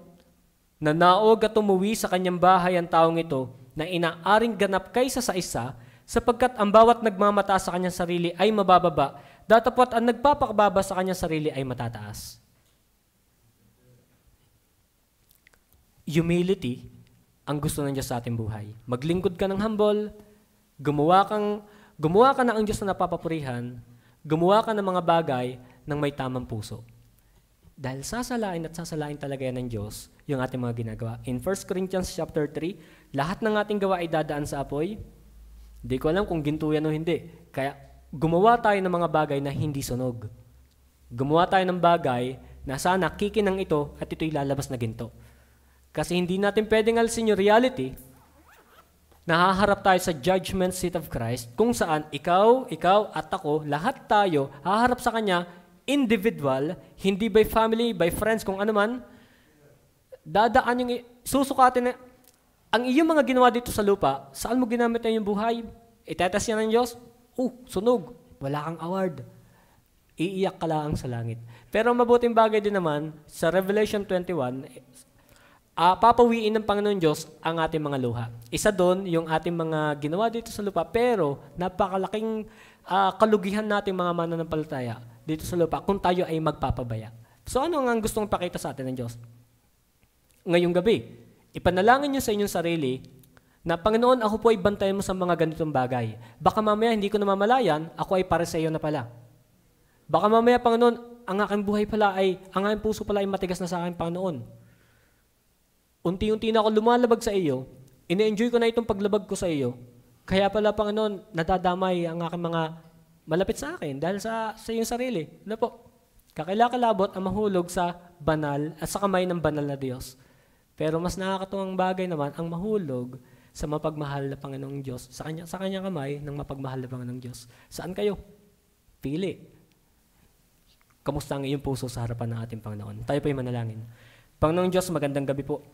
na naog at umuwi sa kanyang bahay ang taong ito na inaaring ganap kaysa sa isa sapagkat ang bawat nagmamataas sa kanyang sarili ay mabababa, datapwat ang nagpapakababa sa kanyang sarili ay matataas. Humility ang gusto ng Diyos sa ating buhay. Maglingkod ka ng humble, gumawa ka na ang Diyos na napapapurihan, gumawa ka ng mga bagay ng may tamang puso. Dahil sasalain talaga yan ng Diyos yung ating mga ginagawa. In 1 Corinthians chapter 3, lahat ng ating gawa ay dadaan sa apoy. Hindi ko alam kung ginto yan o hindi. Kaya gumawa tayo ng mga bagay na hindi sunog. Gumawa tayo ng bagay na sana kikinang ito at ito'y lalabas na ginto. Kasi hindi natin pwedeng alisin yung reality. Nahaharap tayo sa judgment seat of Christ kung saan ikaw at ako, lahat tayo haharap sa Kanya, individual, hindi by family, by friends, kung ano man, dadaan yung, susukatin na, ang iyong mga ginawa dito sa lupa, saan mo ginamit na yung buhay? Itetas yan ng Diyos? Sunog. Wala kang award. Iiyak ka lang sa langit. Pero mabuting bagay din naman, sa Revelation 21, papawiin ng Panginoon Diyos ang ating mga luha. Isa doon, yung ating mga ginawa dito sa lupa, pero napakalaking kalugihan nating mga mananampalataya dito sa lupa kung tayo ay magpapabaya. So ano ang gustong pakita sa atin ng Diyos? Ngayong gabi, ipanalangin niyo sa inyong sarili na, Panginoon, ako po ay bantayan mo sa mga ganitong bagay. Baka mamaya hindi ko namamalayan, ako ay Pariseo na pala. Baka mamaya, Panginoon, ang aking buhay pala ang aking puso pala ay matigas na sa aking Panginoon. Unti-unti na ako lumalabag sa iyo, ine-enjoy ko na itong paglabag ko sa iyo, kaya pala, Panginoon, nadadamay ang aking mga malapit sa akin dahil sa iyong sarili. Ano po? Kakilakilabot ang mahulog sa banal at sa kamay ng banal na Diyos. Pero mas nakakatuwang bagay naman ang mahulog sa mapagmahal na Panginoong Diyos, sa kanyang kamay ng mapagmahal na Panginoong Diyos. Saan kayo? Pili. Kamusta ang iyong puso sa harapan ng ating Panginoon? Tayo po'y manalangin. Panginoong Diyos, magandang gabi po.